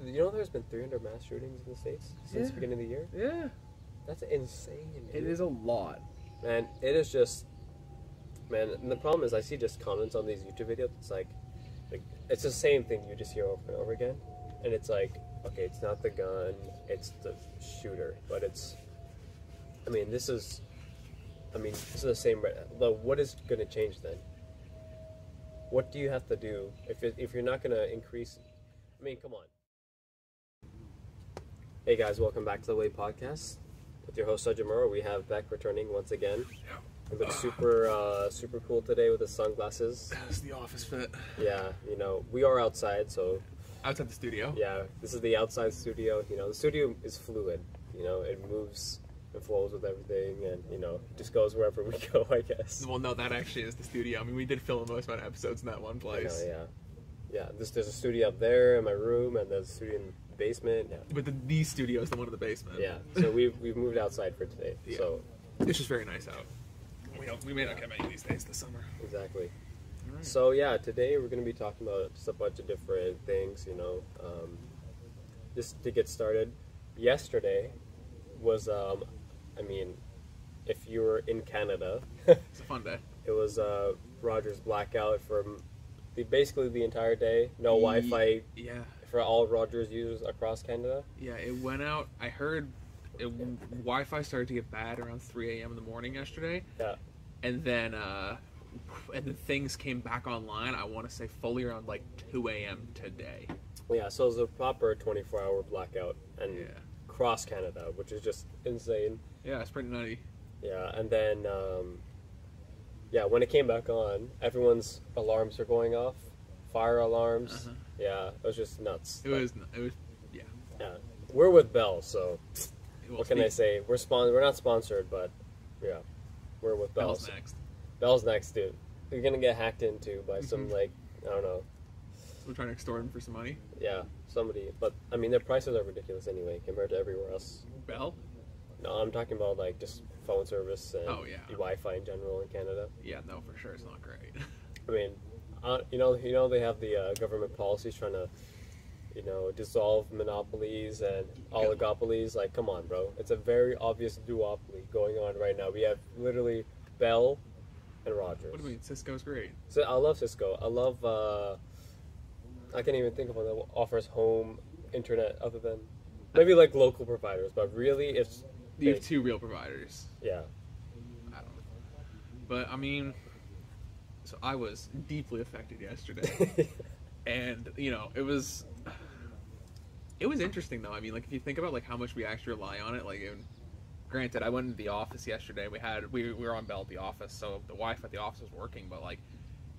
you know there's been 300 mass shootings in the States since the beginning of the year? Yeah. That's insane. It is a lot. Man, it is just... Man, and the problem is I see just comments on these YouTube videos. It's like it's the same thing you just hear over and over again. And it's like, okay, it's not the gun, it's the shooter. But it's... I mean, this is the same... What is going to change then? What do you have to do if you're not going to increase... I mean, come on. Hey guys, welcome back to the Wade Podcast. With your host, Sajimura, we have Beck returning once again. He looks super cool today with his sunglasses. That's the office fit. Yeah, you know, we are outside, so... Outside the studio? Yeah, this is the outside studio. You know, the studio is fluid. You know, it moves and flows with everything, and, you know, it just goes wherever we go, I guess. Well, no, that actually is the studio. I mean, we did film most of our episodes in that one place. I know, yeah. Yeah, there's a studio up there in my room, and there's a studio in the basement. Yeah. But the studio is the one in the basement. Yeah, so we've moved outside for today. Yeah. So it's just very nice out. We may not get many of these days this summer. Exactly. Right. So yeah, today we're going to be talking about just a bunch of different things, you know. Just to get started, yesterday was, I mean, if you were in Canada, it's a fun day. It was Rogers blackout for basically the entire day. No Wi-Fi. Yeah. For all Rogers users across Canada. Yeah, it went out. I heard Wi-Fi started to get bad around 3 a.m. in the morning yesterday. Yeah. And then things came back online, I want to say fully around like 2 a.m. today. Yeah, so it was a proper 24-hour blackout and across Canada, which is just insane. Yeah, it's pretty nutty. Yeah, and then, when it came back on, everyone's alarms are going off. Fire alarms. Uh-huh. Yeah, it was just nuts. It was, yeah. Yeah. We're with Bell, so Well, what can I say? We're not sponsored, but yeah, we're with Bell. Bell's next. Bell's next, dude. You're gonna get hacked into by some, like, I don't know. We're trying to extort them for some money? Yeah, somebody. But, I mean, their prices are ridiculous anyway compared to everywhere else. Bell? No, I'm talking about, like, just phone service and the Wi-Fi in general in Canada. Yeah, no, for sure, it's not great. I mean, you know, they have the government policies trying to, you know, dissolve monopolies and oligopolies. Like, come on, bro. It's a very obvious duopoly going on right now. We have literally Bell and Rogers. What do you mean? Cisco's great. So I love Cisco. I love, I can't even think of one that offers home internet other than maybe like local providers, but really it's... You have two real providers. Yeah. I don't know. But, I mean... So I was deeply affected yesterday, and you know it was interesting though. I mean, like if you think about like how much we actually rely on it. Like, granted, I went into the office yesterday. We were on Bell at the office, so the Wi-Fi at the office was working. But like,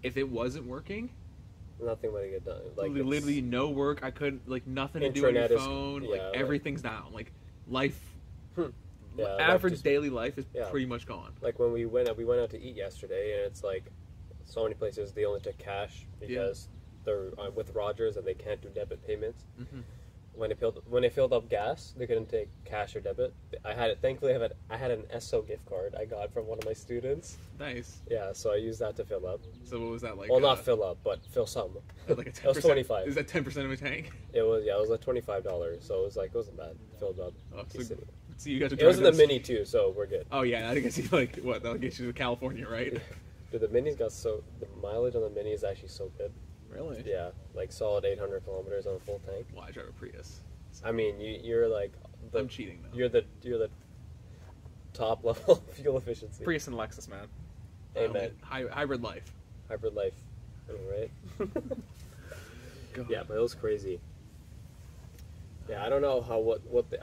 if it wasn't working, nothing would get done. Like literally no work. I couldn't nothing to do on your phone. Everything's down. Like life. Yeah, average daily life is pretty much gone. Like when we went out to eat yesterday, and it's like. So many places they only take cash because they're with Rogers and they can't do debit payments. Mm-hmm. When they filled up gas, they couldn't take cash or debit. Thankfully I had an ESSO gift card I got from one of my students. Nice. Yeah, so I used that to fill up. So what was that like? Well, not fill up, but fill some. Like a 10%. It was 25. Is that 10% of a tank? It was like $25. So it wasn't bad. Filled up. Oh, so you got to. It was in the Mini too, so we're good. Oh yeah, I think I see that'll get you to California, right? Dude, the Minis the mileage on the Mini is actually so good. Really? Yeah, like solid 800 kilometers on a full tank. Well, I drive a Prius. So. I mean, you're like... I'm cheating though. You're the top level fuel efficiency. Prius and Lexus, man. Amen. Hybrid life. Hybrid life. I mean, right? Yeah, but it was crazy. Yeah, I don't know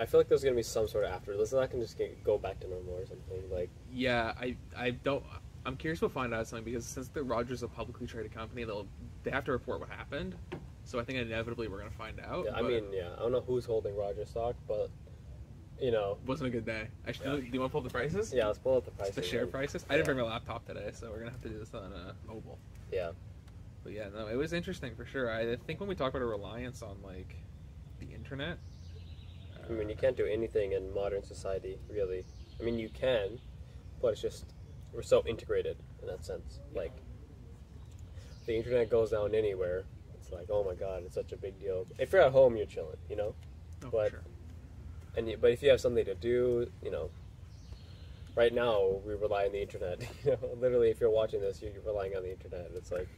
I feel like there's gonna be some sort of after. This is not gonna just go back to normal or something. Like. Yeah, I don't. I'm curious we'll find out something because since the Rogers is a publicly traded company, they have to report what happened. So I think inevitably we're gonna find out. Yeah, I mean, I don't know who's holding Rogers stock, but you know, wasn't a good day. Actually, do you want to pull up the prices? Yeah, let's pull up the prices. The share prices. I didn't bring my laptop today, so we're gonna have to do this on mobile. Yeah. But yeah, no, it was interesting for sure. I think when we talk about a reliance on like the internet. I mean, you can't do anything in modern society, really. I mean, you can, but it's just. We're so integrated in that sense. Like, if the internet goes down anywhere, it's it's like, oh my god, it's such a big deal. If you're at home, you're chilling, you know. Oh, But for sure. but if you have something to do, you know, right now we rely on the internet. You know, literally, if you're watching this, you're relying on the internet. It's like,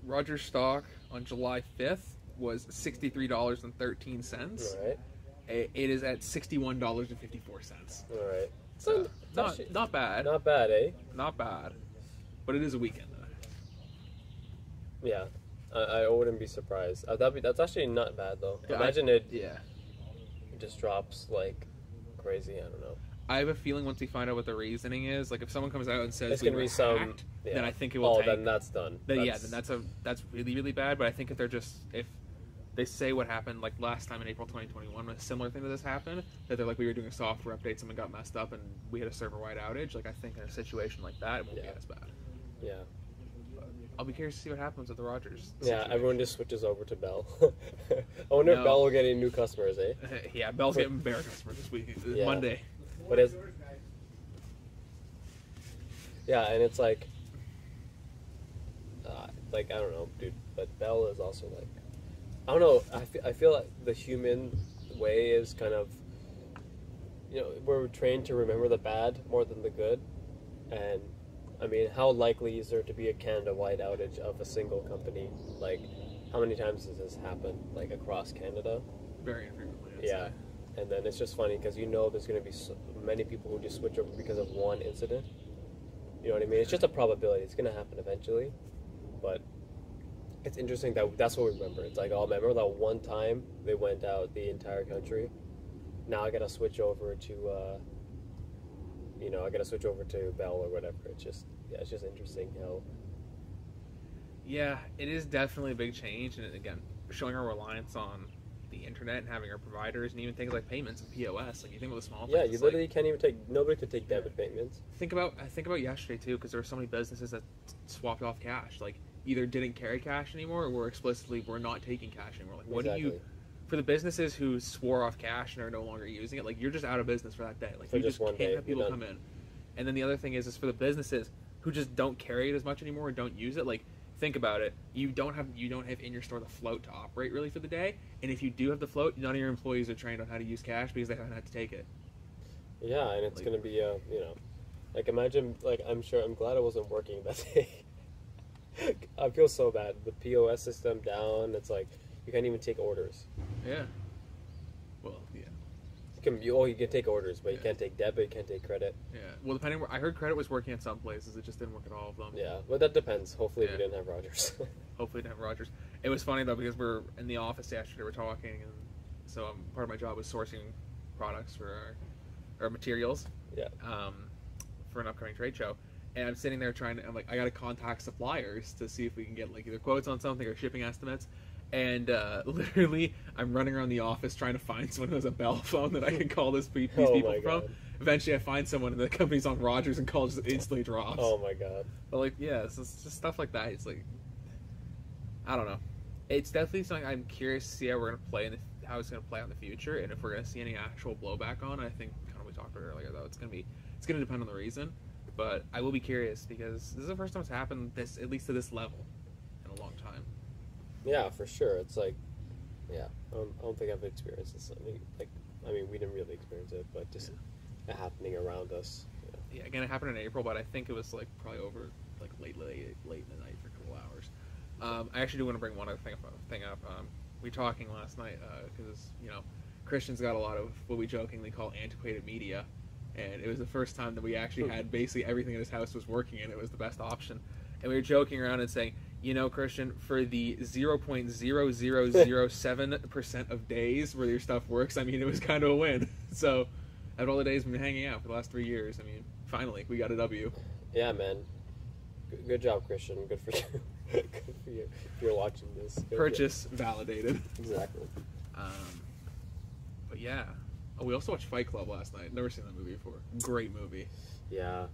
Rogers stock on July 5th was $63.13. all right, It is at $61.54. all right. So It's actually not bad. not bad, eh? Not bad. But it is a weekend though. Yeah, I wouldn't be surprised. That's actually not bad though. Yeah, Imagine it Yeah. just drops like crazy. I don't know. I have a feeling once we find out what the reasoning is, like if someone comes out and says It's we gonna were be some. hacked, Yeah. then I think it will tank. Then that's done. Then that's really, really bad. But I think if they say what happened like last time in April 2021, a similar thing to this happened, that they're like we were doing a software update, someone got messed up, and we had a server-wide outage. Like I think in a situation like that, it won't be as bad. Yeah. I'll be curious to see what happens with the Rogers. Yeah, situation. everyone just switches over to Bell. I wonder if No. Bell will get any new customers, eh? Yeah, Bell's getting bear customers this week. Yeah. Monday. But it's and it's like I don't know, dude. But Bell is also like, I don't know. I feel like the human way is kind of, you know, we're trained to remember the bad more than the good, and I mean, how likely is there to be a Canada-wide outage of a single company? Like, how many times does this happen, like, across Canada? Very infrequently. I'd Yeah. say. And then it's just funny because you know there's going to be so many people who just switch over because of one incident. You know what I mean? It's just a probability. It's going to happen eventually. But it's interesting that that's what we remember. It's like, oh, remember that one time they went out the entire country? Now I got to switch over to... I gotta switch over to Bell or whatever. It's just interesting how. Yeah, it is definitely a big change, and again, showing our reliance on the internet and having our providers, and even things like payments and POS. Like you think about the small things. Yeah, you it's literally can't even take. Nobody could take debit payments. I think about yesterday too, because there were so many businesses that swapped off cash. Like either didn't carry cash anymore, or were explicitly we're not taking cash anymore. Like what do you? For the businesses who swore off cash and are no longer using it, like you're just out of business for that day. Like For you just just one can't day, have people you're come in. And then the other thing is for the businesses who just don't carry it as much anymore and don't use it. Like think about it, you don't have in your store the float to operate really for the day. And if you do have the float, none of your employees are trained on how to use cash because they haven't had to take it. Yeah, and it's Like- gonna be like imagine I'm glad it wasn't working that day. I feel so bad. The POS system down. It's like you can't even take orders. Yeah. Well, yeah. You can take orders, but you can't take debit, you can't take credit. Yeah. Well, depending I heard credit was working at some places. It just didn't work at all of them. Yeah, but that depends. Hopefully we Yeah. didn't have Rogers. Hopefully, didn't have Rogers. It was funny though because we're in the office yesterday. We're talking, and so part of my job was sourcing products for our materials. Yeah. For an upcoming trade show, and I'm sitting there I'm like, I got to contact suppliers to see if we can get like either quotes on something or shipping estimates. And literally, I'm running around the office trying to find someone who has a Bell phone that I can call these people Oh from. my God. Eventually, I find someone, and the company's on Rogers, and call just instantly drops. Oh my god. But like, yeah, it's just stuff like that. It's like, I don't know. It's definitely something I'm curious to see how we're gonna play how it's gonna play out in the future, and if we're gonna see any actual blowback on. I think kind of we talked about it earlier though. It's gonna depend on the reason, but I will be curious because this is the first time it's happened at least to this level in a long time. Yeah, for sure. It's like, yeah, I don't think I've experienced this. I mean, we didn't really experience it, but just it happening around us. Yeah, again, it happened in April, but I think it was like probably over like late in the night for a couple hours. I actually do want to bring one other thing up. We were talking last night because Christian's got a lot of what we jokingly call antiquated media, and it was the first time that we actually had basically everything in his house was working, and it was the best option. And we were joking around and saying, Christian, for the 0.0007% of days where your stuff works, I mean, it was kind of a win. So, out of all the days we've been hanging out for the last 3 years, I mean, finally, we got a W. Yeah, man. Good job, Christian. Good for you. Good for you. If you're watching this. Good Purchase validated. Exactly. But yeah. Oh, we also watched Fight Club last night. Never seen that movie before. Great movie. Yeah.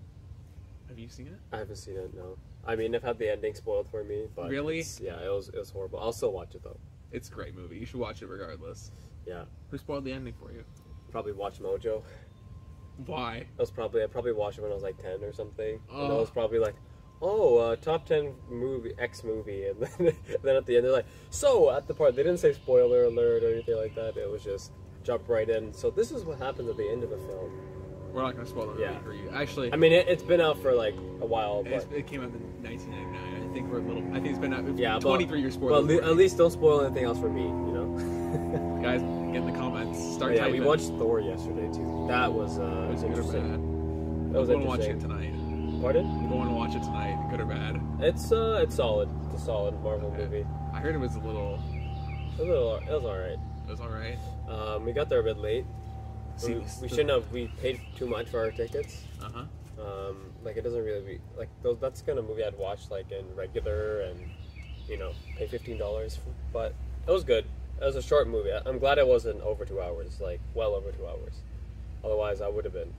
Have you seen it? I haven't seen it, no. I mean, I've had the ending spoiled for me, but... Really? Yeah, it was horrible. I'll still watch it, though. It's a great movie. You should watch it regardless. Yeah. Who spoiled the ending for you? Probably watch Mojo. Why? I probably watched it when I was like 10 or something. And I Oh. was probably like, top 10 movie X movie, and then at the end they're like, so at the part they didn't say spoiler alert or anything like that. It was just jump right in. So this is what happens at the end of the film. We're not going to spoil the movie for you. Actually, I mean it's been out for like a while. But it came out in 1999. I think we're a little. I think it's been out. 23 years spoiler. Well, at least don't spoil anything else for me. You know, guys, get in the comments. Start. Yeah, typing. we watched Thor yesterday too. That was interesting. That was I'm going to watch it tonight. Pardon? I'm going to watch it tonight. Good or bad? It's solid. It's a solid Marvel movie. I heard it was a little. It was alright. It was alright. We got there a bit late. We shouldn't have. We paid too much for our tickets. Like it doesn't really like those. That's the kind of movie I'd watch like in regular and pay $15. But it was good. It was a short movie. I'm glad it wasn't over 2 hours. Like well over 2 hours. Otherwise, I would have been.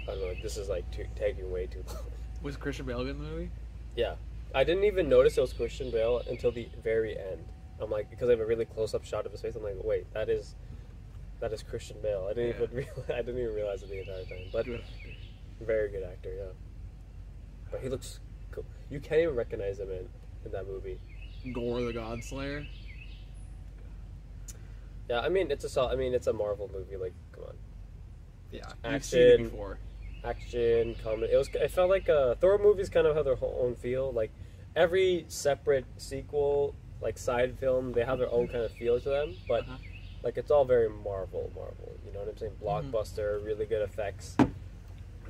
I don't know. This is like taking way too long. Was Christian Bale in the movie? Yeah, I didn't even notice it was Christian Bale until the very end. I'm like, because I have a really close-up shot of his face. I'm like, wait, that is Christian Bale. I didn't even realize it the entire time. But very good actor, yeah. But he looks cool. You can't even recognize him in that movie. Gore the Godslayer. Yeah, I mean it's a Marvel movie. Like, come on. Yeah, action, you've seen it before. Action, comedy. It felt like Thor movies kind of have their own feel. Like every separate sequel, like side film, they have their own kind of feel to them. But like it's all very Marvel. You know what I'm saying? Blockbuster, really good effects.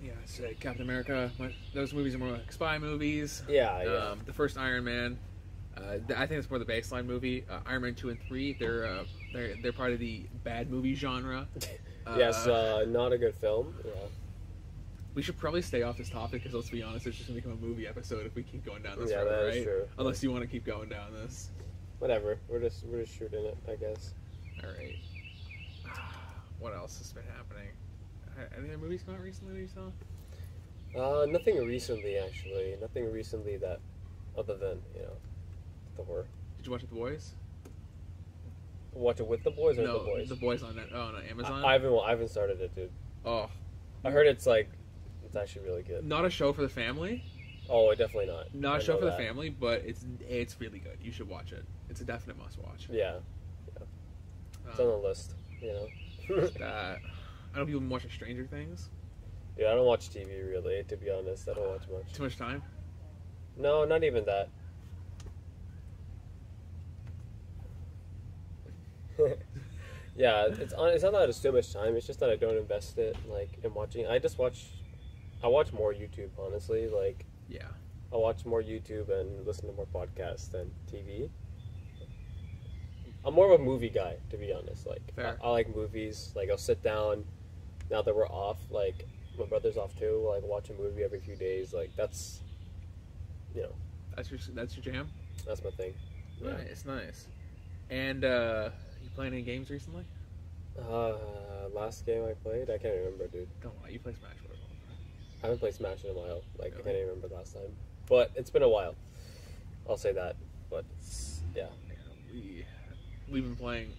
Yeah, it's Captain America. Those movies are more like spy movies. Yeah. The first Iron Man. I think it's more the baseline movie. Iron Man 2 and 3. They're part of the bad movie genre. Yes, not a good film. Yeah. We should probably stay off this topic because let's be honest, it's just gonna become a movie episode if we keep going down this road, that right? is true. Unless you want to keep going down this. Whatever. We're just shooting it, I guess. All right. What else has been happening? Any other movies come out recently that you saw? Nothing recently, actually. Nothing recently that, other than Thor. Did you watch The Boys? Watch it with the boys or no, the boys? The Boys on Amazon. I haven't started it, dude. Oh, I heard it's actually really good. Not a show for the family. Oh, definitely not. Not a show for the family, but it's really good. You should watch it. It's a definite must watch. Yeah. It's on the list. I know people watch Stranger Things. Yeah, I don't watch TV really. To be honest, I don't watch much. Too much time? No, not even that. Yeah, it's not that it's too much time. It's just that I don't invest it in watching. I watch more YouTube, honestly. I watch more YouTube and listen to more podcasts than TV. I'm more of a movie guy, to be honest. I like movies. I'll sit down. Now that we're off, my brother's off too. Watch a movie every few days. That's That's your jam. That's my thing. Yeah. Nice. And you playing any games recently? Last game I played, I can't remember, dude. Don't lie, you play Smash Bros. I haven't played Smash in a while. Really? I can't even remember last time. But it's been a while. I'll say that. But yeah. We've been playing.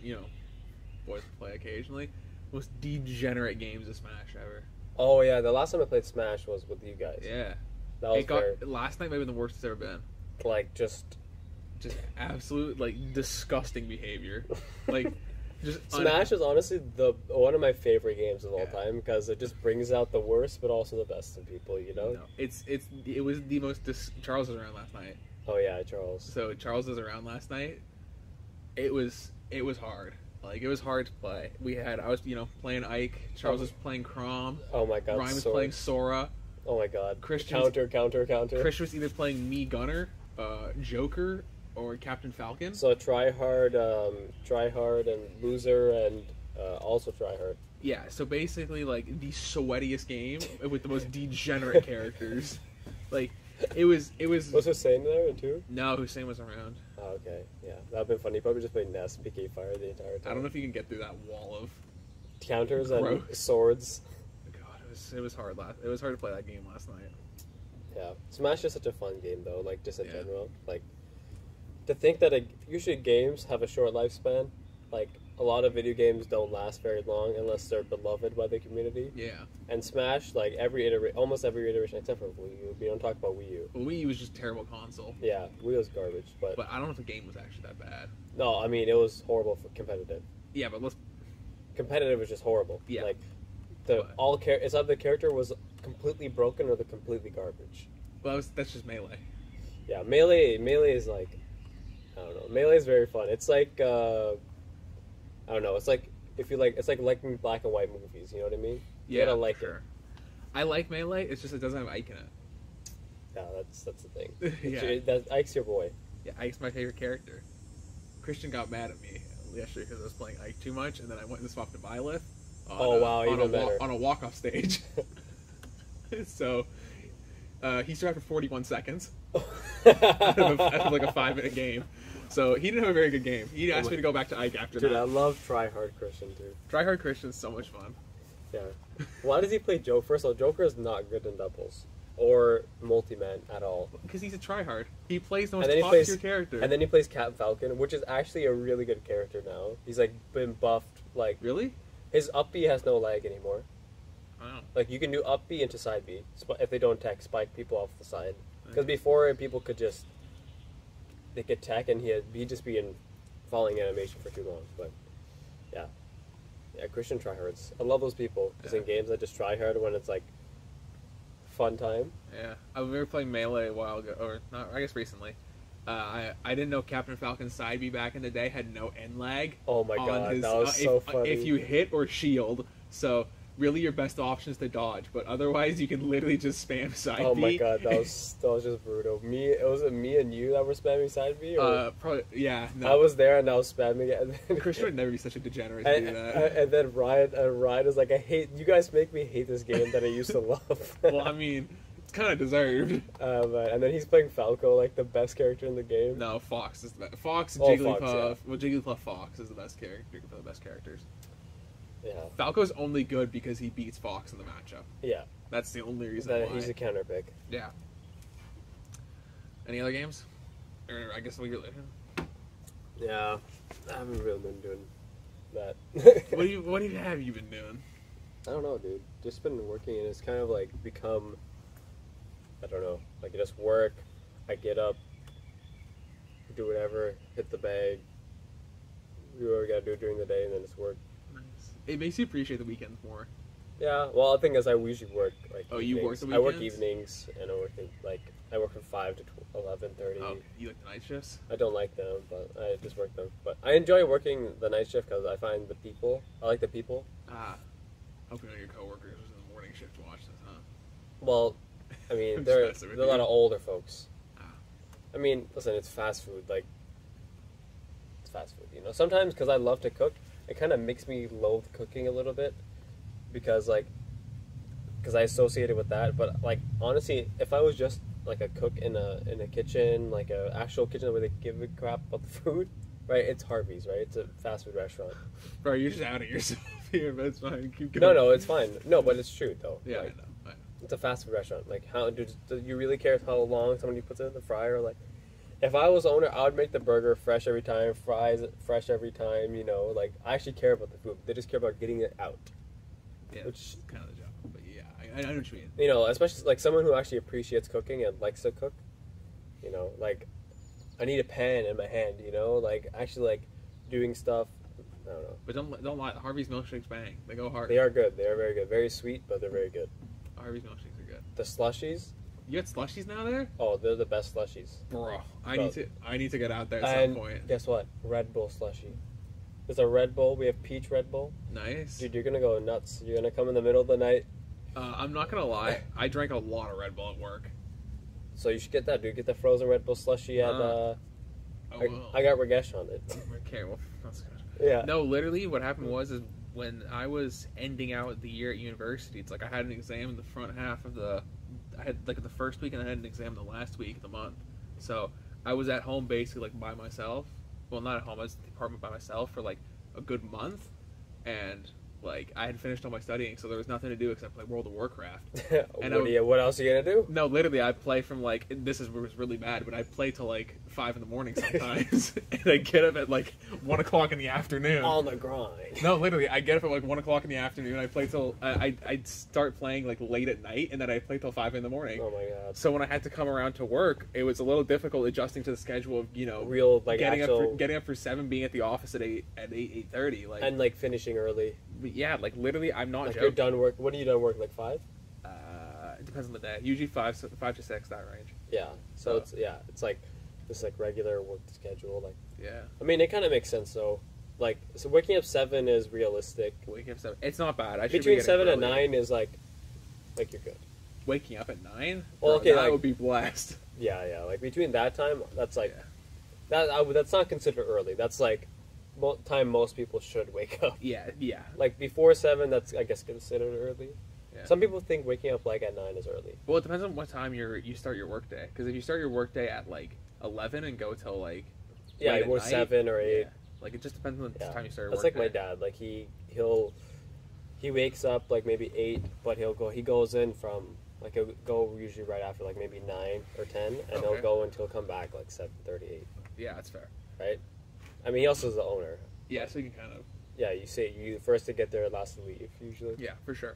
Boys play occasionally. Most degenerate games of Smash ever. Oh yeah, the last time I played Smash was with you guys. Yeah. That was last night might have been the worst it's ever been. Just absolute disgusting behavior. Smash is honestly one of my favorite games of all time because it just brings out the worst but also the best in people. No, it was the most. Charles was around last night. Oh yeah, Charles. So Charles was around last night. It was hard. It was hard to play. I was playing Ike. Charles was playing Chrom. Oh my god. Ryan was playing Sora. Oh my god. Christian counter. Christian was either playing me Gunner, Joker, or Captain Falcon. So try hard, and loser, and also try hard. Yeah. So basically, the sweatiest game with the most degenerate characters. It was. Was Hussein there too? No, Hussein was around. Oh, okay. Yeah, that'd been funny. You probably just played Nest, PK Fire the entire time. I don't know if you can get through that wall of counters and swords. God, it was hard. It was hard to play that game last night. Yeah, Smash is such a fun game though. Just in general, to think that usually games have a short lifespan, like a lot of video games don't last very long unless they're beloved by the community. Yeah. And Smash, like almost every iteration except for Wii U. We don't talk about Wii U. Well, Wii U was just a terrible console. Yeah, Wii U was garbage, but I don't know if the game was actually that bad. no, I mean it was horrible for competitive. Yeah, but Competitive was just horrible. Yeah. Like But- it's either the character was completely broken or the completely garbage. well, that's just Melee. Yeah, Melee is like, I don't know. Melee is very fun. It's like I don't know. It's like if you like, it's like liking black and white movies. You know what I mean? You gotta like it. I like Melee. It's just it doesn't have Ike in it. Yeah, that's the thing. Yeah. Ike's your boy. Yeah, Ike's my favorite character. Christian got mad at me yesterday because I was playing Ike too much, and then I went and swapped to Byleth. Even better. On a walk-off stage. So, he started for 41 seconds out of like a 5-minute game. So he didn't have a very good game. He asked me to go back to Ike after that. Dude, I love Try Hard Christian too. Try Hard Christian's so much fun. Yeah. Why does he play Joker? First of all, Joker is not good in doubles or multi-man at all. Because he's a tryhard. He plays the most And then he top-tier plays- character. And then he plays Captain Falcon, which is actually a really good character now. He's like been buffed. Like Really? his up B has no lag anymore. Wow. Like you can do up B into side B if they don't tech spike people off the side. Because before people could just they could tech and he'd just be in falling animation for too long. But yeah, Christian tryhards. I love those people. Just in games that just try hard when it's like fun time. Yeah. We were playing Melee a while ago, or not, I guess recently. I didn't know Captain Falcon's side B back in the day had no end lag. Oh my on god, his, that was so funny. If you hit or shield, so really your best option is to dodge, but otherwise you can literally just spam side Oh B. my god, that was just brutal. Was it me and you that were spamming side B? Or? Probably, yeah. No. I was there and I was spamming it. And then, Christian would never be such a degenerate to do that. and then Ryan is like, you guys make me hate this game that I used to love. Well, I mean, it's kind of deserved. And then he's playing Falco, like the best character in the game. No, Fox is the best. Fox and Oh, Jigglypuff. Fox, yeah. Well, Jigglypuff Fox is the best character for the best characters. Yeah. Falco's only good because he beats Fox in the matchup. Yeah. That's the only reason why. He's a counter pick. Yeah. Any other games? Or I guess we could. Yeah. I haven't really been doing that. What have you been doing? I don't know, dude. Just been working, and it's kind of like become. I don't know. Like I just work. I get up. Do whatever. Hit the bag. Do what I gotta do during the day, and then just work. Nice. It makes you appreciate the weekends more. Yeah. Well, the thing is, I usually work like. Oh, evenings. you work the I work weekends? evenings, and I work from 5 to 11:30. Oh, you like the night shifts? I don't like them, but I just work them. But I enjoy working the night shift because I find the people. I like the people. Hoping your coworkers in the morning shift to watch this, huh? Well, I mean, I'm they're just messing with a lot you. of older folks. Ah. I mean, listen, it's fast food. Like, it's fast food. You know, sometimes because I love to cook, it kind of makes me loathe cooking a little bit because I associate it with that. But like, honestly, if I was just like a cook in a kitchen, like a actual kitchen where they give a crap about the food, right? It's Harvey's, right? It's a fast food restaurant. Bro, you're just outing yourself here, but it's fine. Keep No, going. it's fine. No, but it's true though. Yeah, Like, I know. it's a fast food restaurant. Like, how do you really care how long somebody puts it in the fryer? Like, if I was owner, I would make the burger fresh every time, fries fresh every time. You know, like I actually care about the food. They just care about getting it out. Yeah, Which- it's kind of the job. But yeah, I know what you mean. You know, especially like someone who actually appreciates cooking and likes to cook. You know, like I need a pan in my hand. You know, like actually like doing stuff. I don't know. But don't lie. Harvey's milkshakes bang. They go hard. They are good. They are very good. Very sweet, but they're very good. Harvey's milkshakes are good. The slushies. You got slushies now there? Oh, they're the best slushies. Bro, I Bro. need to get out there at And some point. guess what? Red Bull slushie. There's a Red Bull. We have peach Red Bull. Nice. Dude, you're gonna go nuts. You're gonna come in the middle of the night. I'm not gonna lie. I drank a lot of Red Bull at work. So you should get that, dude. Get the frozen Red Bull slushie at. Oh, well. I got Ragesh on it. Okay, well, that's good. Yeah. No, literally, what happened was when I was ending out the year at university, it's like I had an exam in the front half of I had like the first week, and I had an exam the last week of the month. So I was at home basically like by myself. Well, not at home. I was at the apartment by myself for like a good month, and Like, I had finished all my studying, so there was nothing to do except play World of Warcraft. And what else are you gonna do? No, literally, I play from, like, was really bad, but I play till, like, 5 in the morning sometimes. And I get up at, like, 1 o'clock in the afternoon. On the grind. No, literally, I get up at, like, 1 o'clock in the afternoon, I play till, I start playing, like, late at night, and then I play till 5 in the morning. Oh my god. So when I had to come around to work, it was a little difficult adjusting to the schedule of, real, like, getting up for 7, being at the office at 8:30, like, and, like, finishing early. yeah, like, literally, I'm not Like, joking. you're done work. When are you done work? Like 5? It depends on the day. Usually 5 to 6, that range. Yeah. So it's like this, like, regular work schedule. Like, Yeah. I mean, it kind of makes sense though. Like, so waking up 7 is realistic. Waking up 7. It's not bad. Between 7 and 9 is like you're good. Waking up at 9? Well, okay, that like, would be blessed. Yeah. Like, between that time, that's like Yeah. that's not considered early. That's like time most people should wake up. Yeah. Like, before 7, that's, I guess, considered early. Yeah. Some people think waking up like at 9 is early. Well, it depends on what time you start your workday. Because if you start your workday at like 11 and go till like or 7 or 8. Yeah. Like, it just depends on the time you start your That's workday. like my dad. Like, he wakes up like maybe 8, but he goes in from, like, he'll go usually right after like maybe 9 or 10, and he'll go until he'll come back like 7:38. Yeah, that's fair. Right. I mean, he also is the owner. Yeah, so you can kind of. Yeah, you say you first to get there, last to leave usually. Yeah, for sure.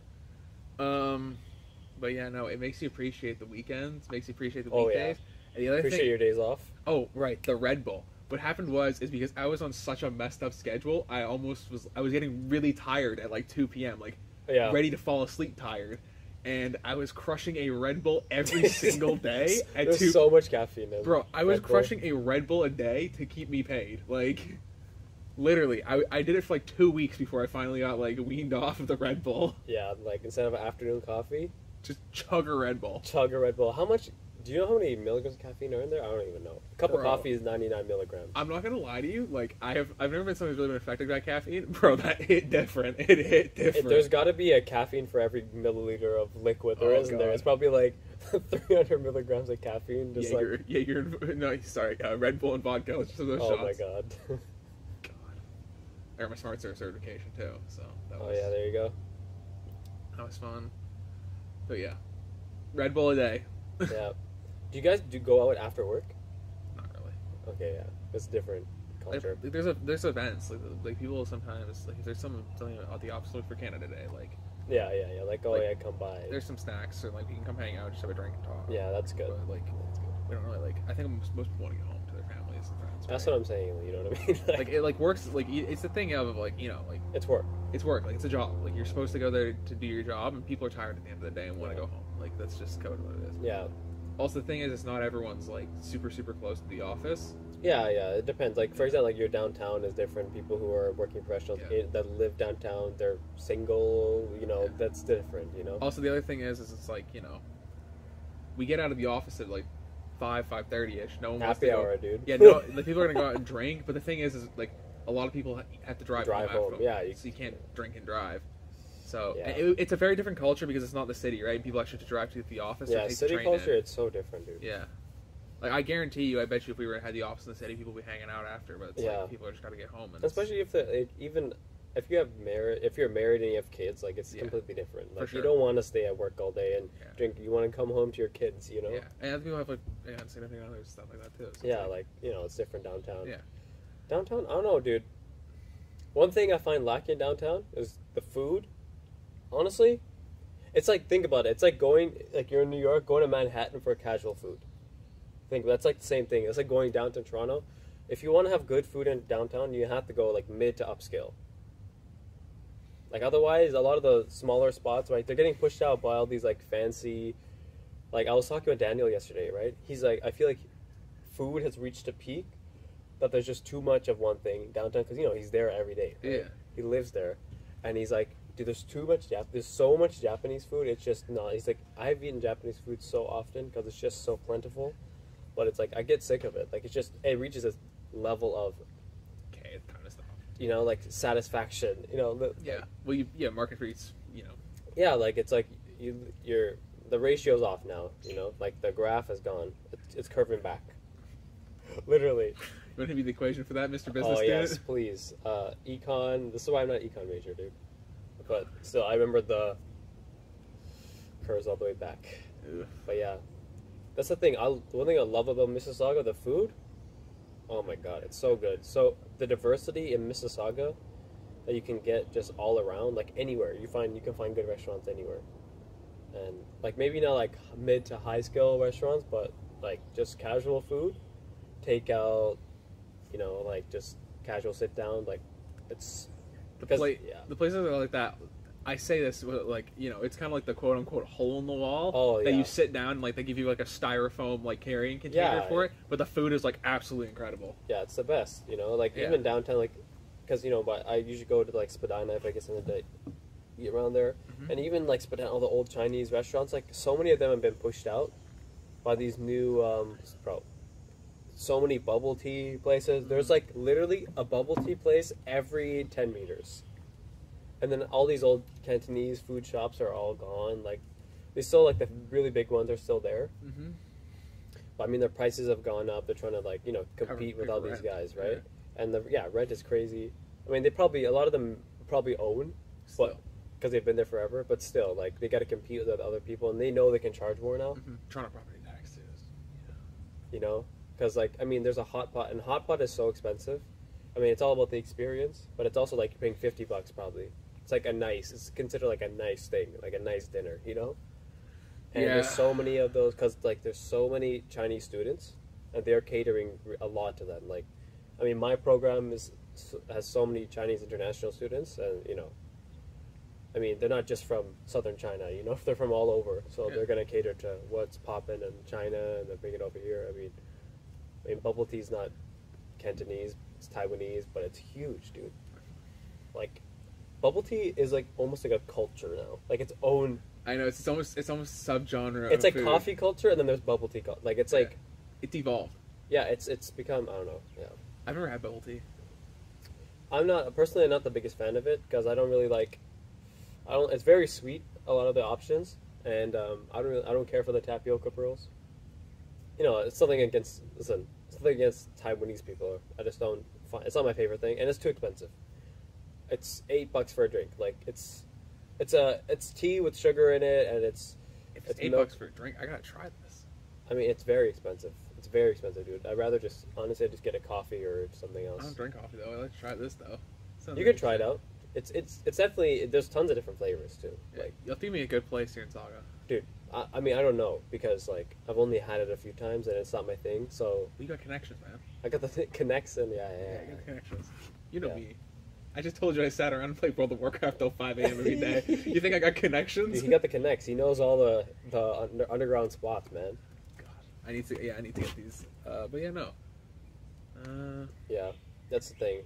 But yeah, no, it makes you appreciate the weekends, makes you appreciate the weekdays. Yeah. And the other Appreciate your days off. Oh, right, the Red Bull. What happened is because I was on such a messed up schedule, I was getting really tired at like 2 p.m., like ready to fall asleep tired. And I was crushing a Red Bull every single day at There's 2. so much caffeine in Bro, I was Red Bull. crushing a Red Bull a day to keep me paid. Like, literally, I did it for like 2 weeks before I finally got like weaned off of the Red Bull. Yeah, like, instead of afternoon coffee, Just chug a Red Bull. chug a Red Bull. How much? Do you know how many milligrams of caffeine are in there? I don't even know. A cup of Bro. coffee is 99 milligrams. I'm not gonna lie to you. Like, I've never been someone who's really been affected by caffeine, bro. That hit different. It hit different. There's got to be a caffeine for every milliliter of liquid there isn't there? God. It's probably like 300 milligrams of caffeine. Just Red Bull and vodka. Just those oh shots. my god. God. I got my Smart Serve certification too, so that was. Oh yeah, there you go. That was fun. But yeah, Red Bull a day. Yeah. Do you guys go out after work? Not really. Okay, yeah, it's different culture. Like, there's events like people sometimes like if there's something at the opposite for Canada Day, like Yeah. Like, oh yeah, come by. there's some snacks or like you can come hang out, just have a drink and talk. Yeah, that's good. But like we don't really like. I think most people want to get home to their families and friends. That's right? what I'm saying. You know what I mean? Like it like works like it's the thing of like like it's work. it's work, like it's a job, like you're supposed to go there to do your job, and people are tired at the end of the day and want to go home. Like that's just code what it is. Yeah. Also, the thing is, it's not everyone's like super close to the office. Yeah, it depends. Like, for example, like your downtown is different. People who are working professionals that live downtown, they're single. That's different. Also, the other thing is it's like we get out of the office at like 5:30ish. No one wants to happy go. hour, dude. Yeah, no, the people are gonna go out and drink. But the thing is like a lot of people have to drive home. Yeah, so you can't drink and drive. So Yeah. it's a very different culture because it's not the city, right? People actually have to drive to the office. Or Yeah, take city the train culture, in. it's so different, dude. Yeah. Like, I guarantee you, I bet you if we had the office in the city, people would be hanging out after, but it's like, people are just got to get home. And especially even if you're married and you have kids, like, it's completely different. Like, sure. you don't want to stay at work all day and drink. You want to come home to your kids, Yeah, and other people have, like, significant others, stuff like that, too. So yeah, like, it's different downtown. Yeah. Downtown, I don't know, dude. One thing I find lacking downtown is the food. Honestly, it's like, think about it. It's like you're in New York, going to Manhattan for casual food. That's like the same thing. It's like going down to Toronto. If you want to have good food in downtown, you have to go like mid to upscale. Like, otherwise, a lot of the smaller spots, right, they're getting pushed out by all these like fancy. Like, I was talking with Daniel yesterday, right? He's like, I feel like food has reached a peak that there's just too much of one thing downtown because he's there every day. Right? Yeah. He lives there, and he's like, dude, there's too much there's so much Japanese food. It's just not. He's like, I've eaten Japanese food so often because it's just so plentiful, but it's like I get sick of it. Like, it reaches this level of it's time to stop. like satisfaction. Market rates. Yeah, like it's like the ratio's off now. Like the graph has gone. It's curving back. Literally. You want to be the equation for that, Mr. Business Oh Student? yes, please. Econ. This is why I'm not an econ major, dude. but still, I remember the curves all the way back. Ugh. But yeah, that's the thing. One thing I love about Mississauga, the food. Oh my god, it's so good. So the diversity in Mississauga that you can get just all around, like anywhere you can find good restaurants anywhere, and like maybe not like mid to high scale restaurants, but like just casual food, takeout, like just casual sit down, like it's the places that are like that. I say this like it's kind of like the quote unquote hole in the wall that you sit down and like they give you like a styrofoam like carrying container for it, but the food is like absolutely incredible. Yeah, it's the best. Like even downtown, like because but I usually go to like Spadina if I get something to eat around there, and even like Spadina, all the old Chinese restaurants, like so many of them have been pushed out by these new so many bubble tea places. There's like literally a bubble tea place every 10 meters. And then all these old Cantonese food shops are all gone. Like, they still, like, the really big ones are still there. Mm-hmm. But, I mean, their prices have gone up. They're trying to, like, compete with all these guys, right? Yeah. And, rent is crazy. I mean, a lot of them probably own, because they've been there forever. But still, like, they got to compete with other people. And they know they can charge more now. Mm-hmm. Toronto property tax, too. Because, like, I mean, there's a hot pot. And hot pot is so expensive. I mean, it's all about the experience. But it's also, like, you're paying $50 probably. It's like it's considered like a nice thing, like a nice dinner, And there's so many of those, because like there's so many Chinese students, and they're catering a lot to them. Like, I mean, my program has so many Chinese international students, and I mean, they're not just from southern China, they're from all over, so they're gonna cater to what's popping in China, and then bring it over here. I mean, bubble tea's not Cantonese, it's Taiwanese, but it's huge, dude. Like, bubble tea is like almost like a culture now, like its own. I know it's almost subgenre. It's like food. Coffee culture, and then there's bubble tea. Like it's like it's evolved. Yeah, it's become, I don't know. Yeah, I've never had bubble tea. I'm not the biggest fan of it because I don't really like. It's very sweet, a lot of the options, and I don't care for the tapioca pearls. It's something against Taiwanese people. I just don't find it's not my favorite thing, and it's too expensive. It's $8 for a drink. Like it's tea with sugar in it, and it's $8 for a drink. I gotta try this. I mean, it's very expensive. It's very expensive, dude. I'd rather just get a coffee or something else. I don't drink coffee though. I'd like to try this though. You could try it out. It's definitely, there's tons of different flavors too. Yeah, like you'll think me a good place here in Saga. Dude, I mean, I don't know because like I've only had it a few times and it's not my thing. So you got connections, man. I got the connection. Yeah. You got connections. You know me. I just told you I sat around and played World of Warcraft till 5 a.m. every day. You think I got connections? Dude, he got the connects. He knows all the underground spots, man. God, I need to get these. But yeah, no. Yeah, that's the thing.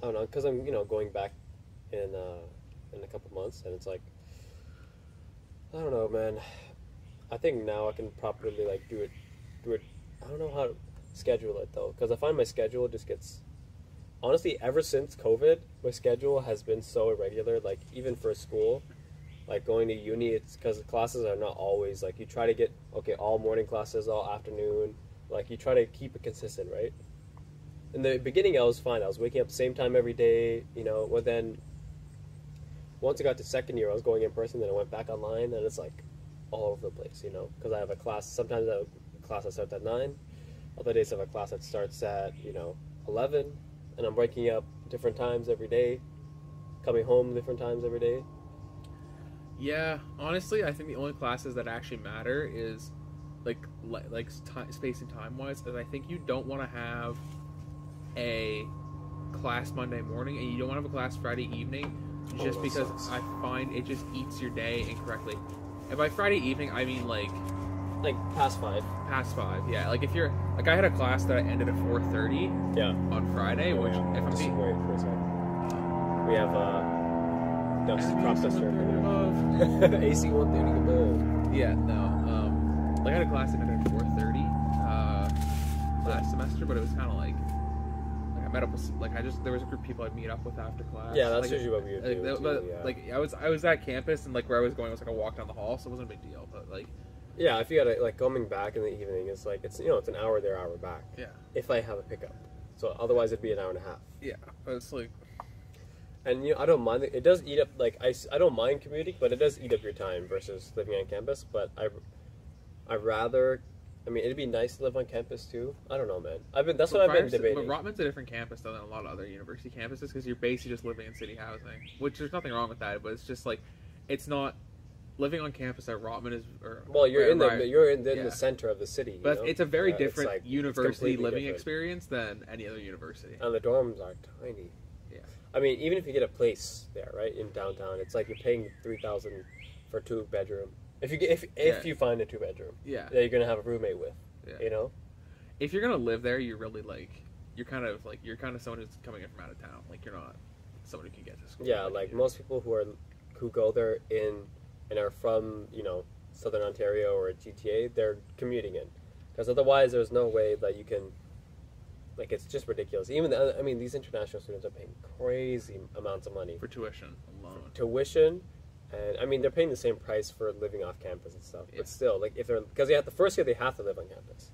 I don't know, because I'm going back in a couple months, and it's like I don't know, man. I think now I can properly like do it. I don't know how to schedule it though, because I find my schedule just gets. Honestly, ever since COVID, my schedule has been so irregular, like, even for school, like, going to uni, it's because the classes are not always, like, you try to get, all morning classes, all afternoon, like, you try to keep it consistent, right? In the beginning, I was fine. I was waking up the same time every day, but then, once I got to second year, I was going in person, then I went back online, and it's, like, all over the place, because I have a class, sometimes I have a class that starts at 9, other days I have a class that starts at, 11, and I'm waking up different times every day, coming home different times every day. Yeah, honestly, I think the only classes that actually matter is space and time wise. Is I think you don't want to have a class Monday morning and you don't want to have a class Friday evening, just because sucks. I find it just eats your day incorrectly. And by Friday evening, I mean like past 5. Past 5, yeah. Like if you're like I had a class that ended at 4:30. Yeah. On Friday, which if I'm being wait for a second. We have prop duster above. AC 130 above. Yeah, no. Like I had a class that ended at 4:30 last semester, but it was kind of like I met up with there was a group of people I'd meet up with after class. Yeah, that's usually what we would do. But I was at campus and like where I was going was like a walk down the hall, so it wasn't a big deal. But like. Yeah, if you gotta coming back in the evening, it's like it's an hour there, hour back. Yeah. If I have a pickup, so otherwise it'd be an hour and a half. Yeah, but it's like. And I don't mind it. It does eat up like I don't mind commuting, but it does eat up your time versus living on campus. But I rather. I mean, it'd be nice to live on campus too. I don't know, man. That's what I've been debating. But Rotman's a different campus though than a lot of other university campuses because you're basically just living in city housing, which there's nothing wrong with that. But it's just like, it's not living on campus at Rotman is. Well, you're in the center of the city. But it's a very different university living experience than any other university. And the dorms are tiny. Yeah. I mean, even if you get a place there, right, in downtown, it's like you're paying $3,000 for a 2-bedroom. If you find a 2-bedroom, that you're gonna have a roommate with, you know. If you're gonna live there, you're really you're kind of someone who's coming in from out of town. Like you're not someone who can get to school. Yeah, like most people who go there and are from Southern Ontario or GTA, they're commuting in, because otherwise there's no way that you can. Like it's just ridiculous. Even these international students are paying crazy amounts of money for tuition alone. And I mean, they're paying the same price for living off campus and stuff. Yeah. But still, like if they're because the first year they have to live on campus,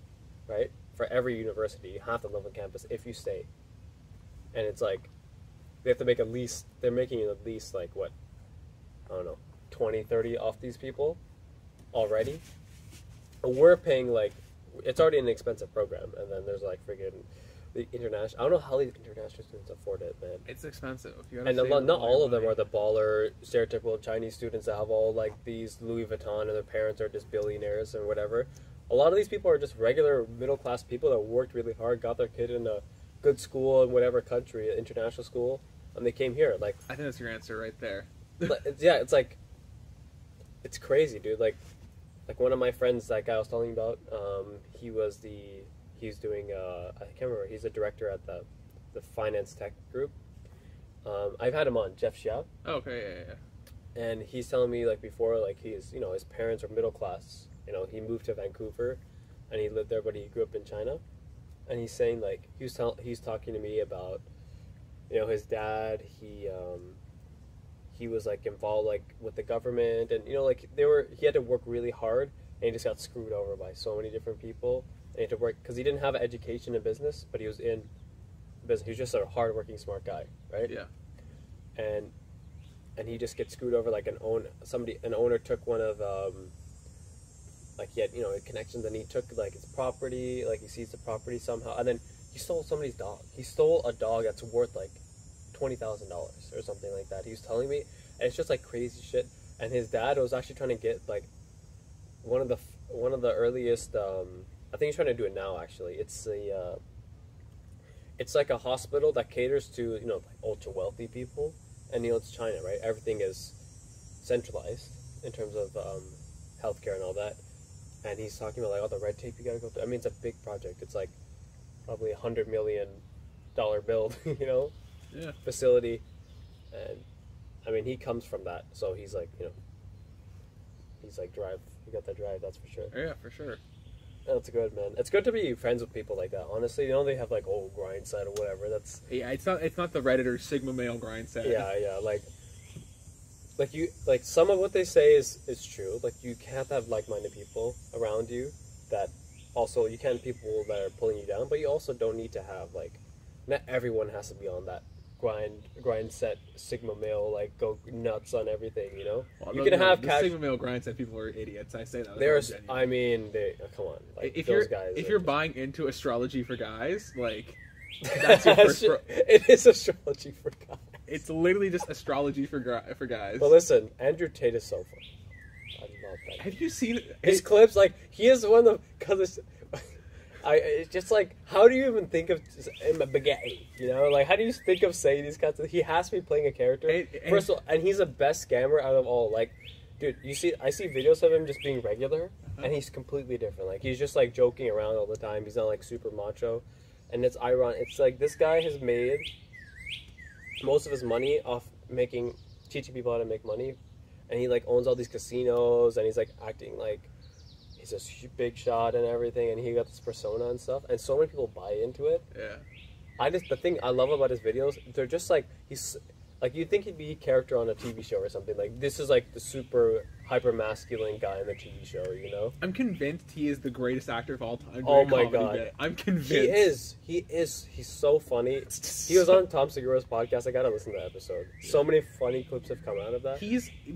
right? For every university, you have to live on campus if you stay. And it's like they have to make they're making at least like what, I don't know, 20, 30 off these people already. We're paying like it's already an expensive program, and then there's like friggin' the international. I don't know how these international students afford it, man. It's expensive. And not all of them are the baller, stereotypical Chinese students that have all like these Louis Vuitton and their parents are just billionaires and whatever. A lot of these people are just regular middle class people that worked really hard, got their kid in a good school in whatever country, international school, and they came here. Like I think that's your answer right there. It's like it's crazy, dude. Like one of my friends, that guy I was telling you about, he's doing, I can't remember, he's a director at the finance tech group. I've had him on, Jeff Xiao. Oh, okay, yeah. And he's telling me, like, before, like, his parents are middle class. He moved to Vancouver, and he lived there, but he grew up in China. And he's saying, like, he's talking to me about, his dad, he was, like, involved, like, with the government, and, he had to work really hard, and he just got screwed over by so many different people. And he had to work, because he didn't have an education in business, but he was in business. He was just a hard-working, smart guy, right? Yeah. And he just gets screwed over, like, an owner took one of, like, he had, connections, and he took, like, his property, like, he seized the property somehow, and then he stole somebody's dog. He stole a dog that's worth, like, $20,000 or something like that. He was telling me, and it's just like crazy shit. And his dad was actually trying to get like one of the earliest. I think he's trying to do it now. Actually, it's like a hospital that caters to like ultra wealthy people, and it's China, right? Everything is centralized in terms of healthcare and all that. And he's talking about like all the red tape you gotta go through. I mean, it's a big project. It's like probably $100 million build, Yeah. facility, and I mean he comes from that, so he's like he's like he got that drive, that's for sure. Yeah, for sure. That's good, man. It's good to be friends with people like that, honestly. They have like old grind set or whatever. That's it's not the Redditor Sigma male grind set. Yeah, like some of what they say is true. Like you can't have like-minded people around you that also you can't have people that are pulling you down, but you also don't need to have like not everyone has to be on that grind set Sigma male, like go nuts on everything, Well, you can have Sigma male grind set people are idiots. I say that. Come on, like if you're buying into astrology for guys, like that's your first. It is astrology for guys. It's literally just astrology for guys. But listen, Andrew Tate is so fun. I love that. Have you seen his clips? Like he is one of because. It's just like, how do you even think of spaghetti? Like how do you think of saying these kinds of? He has to be playing a character. First of all, and he's the best scammer out of all. Like, dude, I see videos of him just being regular, and he's completely different. Like he's just like joking around all the time. He's not like super macho, and it's ironic. It's like this guy has made most of his money off teaching people how to make money, and he like owns all these casinos, and he's like acting like he's a big shot and everything, and he got this persona and stuff, and so many people buy into it. Yeah. The thing I love about his videos, they're just like, he's like, you'd think he'd be a character on a TV show or something. Like, this is like the super hyper masculine guy in the TV show, you know? I'm convinced he is the greatest actor of all time. Oh my god. I'm convinced. He is. He's so funny. He was on Tom Segura's podcast. I gotta listen to that episode. So many funny clips have come out of that.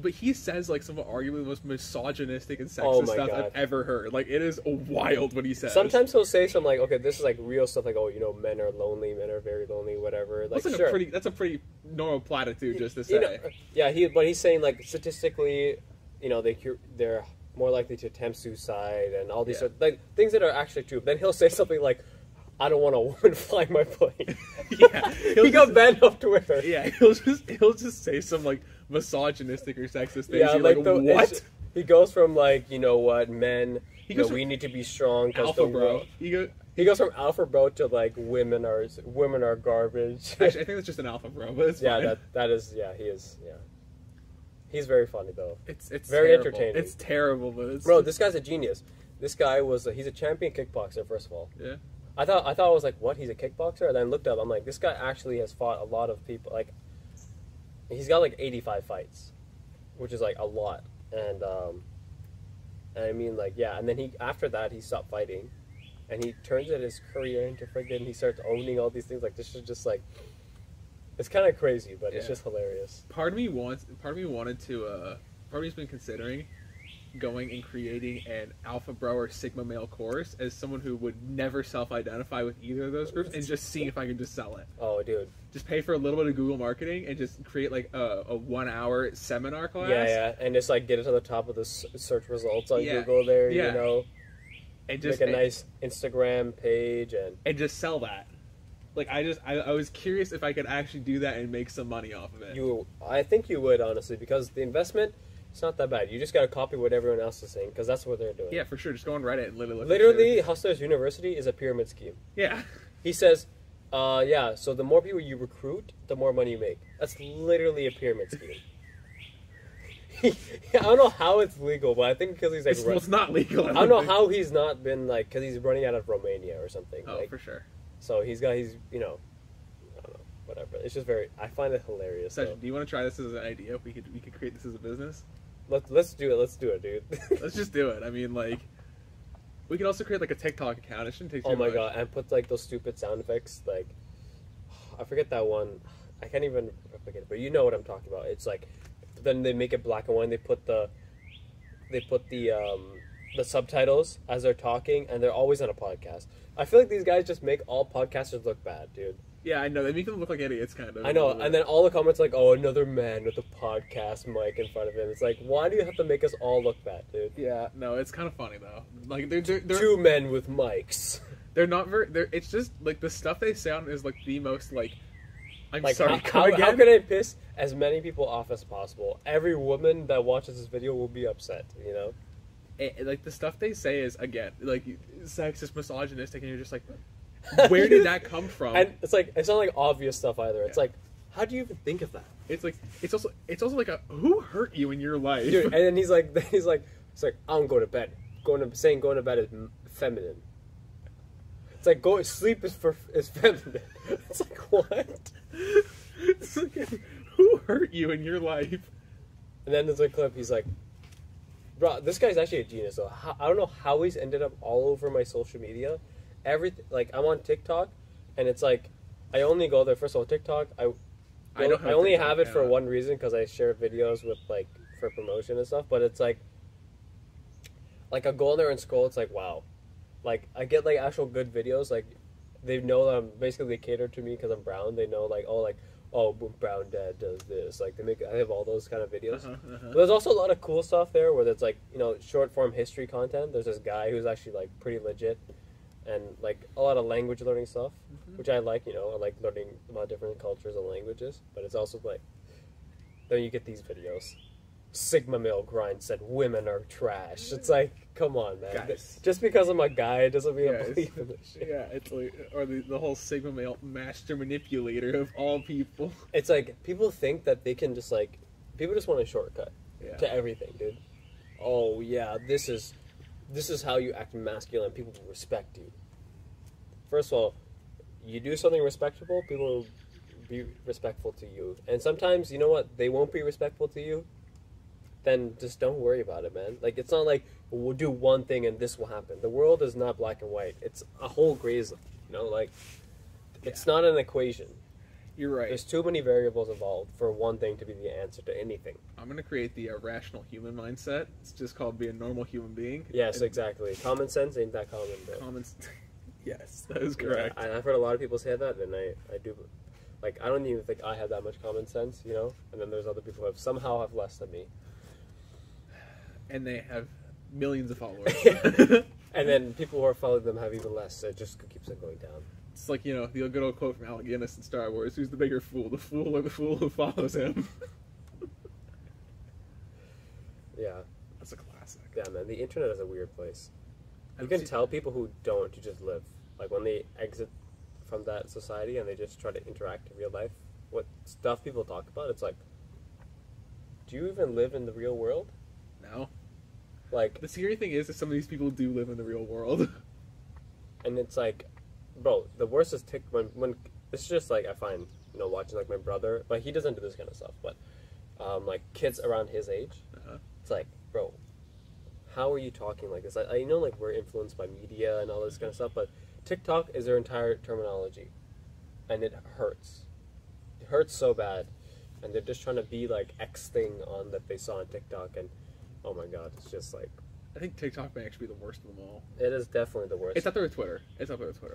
But he says like some of arguably the most misogynistic and sexist stuff god. I've ever heard. Like, it is wild what he says. Sometimes he'll say some like, okay, this is like real stuff, like, oh, you know, men are lonely, men are very lonely, whatever. Like, that's sure. That's a pretty normal platitude just to say. You know, but he's saying like statistically, you know, they're more likely to attempt suicide and all these sort of, like, things that are actually true. Then he'll say something like, I don't want a woman flying my plane. Yeah, he got banned off Twitter. Yeah, he'll just say some like misogynistic or sexist things. Yeah, like what? He goes from like, you know what, men, we need to be strong because alpha bro. He goes from alpha bro to like women are garbage. Actually, I think it's just an alpha bro, but it's fine. that is he is He's very funny though. It's very terrible. entertaining. It's terrible, but it's... Bro, this guy's a genius. This guy he's a champion kickboxer, first of all. Yeah. I thought I was like, what? He's a kickboxer? And then I looked up. I'm like, this guy actually has fought a lot of people. Like, he's got like 85 fights, which is like a lot. And I mean, like, yeah. And then after that he stopped fighting, and he turns his career into friggin'. He starts owning all these things. Like, this is just like. It's kind of crazy, but it's just hilarious. Part of me's been considering going and creating an alpha bro or sigma male course as someone who would never self-identify with either of those groups, and just seeing if I can just sell it. Oh, dude. Just pay for a little bit of Google marketing and just create like a 1-hour seminar class. Yeah, and just like get it to the top of the search results on Google there, you know. And just make a nice Instagram page and just sell that. Like, I was curious if I could actually do that and make some money off of it. I think you would, honestly, because the investment, it's not that bad. You just got to copy what everyone else is saying, because that's what they're doing. Yeah, for sure. Just go on Reddit and literally Hustlers University is a pyramid scheme. Yeah. He says, so the more people you recruit, the more money you make. That's literally a pyramid scheme. I don't know how it's legal, but I think because he's like... It's not legal. I don't know how he's not been, like, because he's running out of Romania or something. Oh, like, for sure. So you know, I don't know, whatever. It's just I find it hilarious. Session, do you want to try this as an idea? We could create this as a business. Let's do it, dude. Let's just do it. I mean, like, we can also create like a TikTok account. It shouldn't take too much. Oh my god, and put like those stupid sound effects. Like, I forget that one. I can't even forget it, but you know what I'm talking about. It's like, then they make it black and white. And they put the subtitles as they're talking, and they're always on a podcast. I feel like these guys just make all podcasters look bad, dude. Yeah, I know. They make them look like idiots, kind of. I know, and then all the comments like, oh, another man with a podcast mic in front of him. It's like, why do you have to make us all look bad, dude? Yeah, no, it's kind of funny, though. Like, they're two men with mics. They're not very... It's just, like, the stuff they sound is, like, the most, like... I'm like, sorry, how can I piss as many people off as possible? Every woman that watches this video will be upset, you know? Like, the stuff they say is, again, like, sexist, misogynistic, and you're just like, where did that come from? And it's like, it's not like obvious stuff either. It's like, how do you even think of that? It's like, it's also like who hurt you in your life? Dude, and then he's like, it's like, I don't go to bed. Going to bed is feminine. It's like, sleep is feminine. It's like, what? It's like, who hurt you in your life? And then there's a clip, he's like, bro, this guy's actually a genius, though. I don't know how he's ended up all over my social media. Like, I'm on TikTok, and it's like, I only go there. First of all, TikTok, I only have it for one reason, because I share videos with, like, for promotion and stuff. But it's like I go on there and scroll. It's like, wow, like, I get like actual good videos. Like, they know that they cater to me because I'm brown. They know like, oh, brown dad does this. Like, I have all those kind of videos. But there's also a lot of cool stuff there where it's like, you know, short form history content. There's this guy who's actually like pretty legit, and like a lot of language learning stuff, which I like. You know, I like learning about different cultures and languages. But it's also like, then you get these videos. Sigma male grind said women are trash. It's like, come on, man. Guys. Just because I'm a guy doesn't mean I believe in this shit. Yeah, it's like, or the whole Sigma male master manipulator of all people. It's like, people think that they can just like, people just want a shortcut to everything, dude. Oh yeah, this is how you act masculine. People will respect you. First of all, you do something respectable, people will be respectful to you. And sometimes, you know what, they won't be respectful to you. then just don't worry about it, man. Like, it's not like we'll do one thing and this will happen. The world is not black and white. It's a whole gray zone, you know? Like, it's not an equation. You're right. There's too many variables involved for one thing to be the answer to anything. I'm going to create the irrational human mindset. It's just called be a normal human being. Yes, exactly. Common sense ain't that common, bro. Yes, that is correct. Yeah, I've heard a lot of people say that, and I do. Like, I don't even think I have that much common sense, you know? And then there's other people who somehow have less than me. And they have millions of followers. And then people who are following them have even less, so it just keeps on going down. It's like, you know, the good old quote from Alec Guinness in Star Wars, who's the bigger fool, the fool or the fool who follows him? Yeah. That's a classic. Yeah, man, the internet is a weird place. You can tell people who don't to just live. Like, when they exit from that society and they just try to interact in real life, what stuff people talk about, it's like, do you even live in the real world? No. Like, the scary thing is that some of these people do live in the real world. And it's like, bro, the worst is when it's just like, I find, you know, watching like my brother, but he doesn't do this kind of stuff, but like kids around his age, it's like, bro, how are you talking like this? I know, like, we're influenced by media and all this kind of stuff, but TikTok is their entire terminology, and it hurts. It hurts so bad, and they're just trying to be like X thing on that they saw on TikTok, and oh my god, it's just like. I think TikTok may actually be the worst of them all. It is definitely the worst. It's up there with Twitter.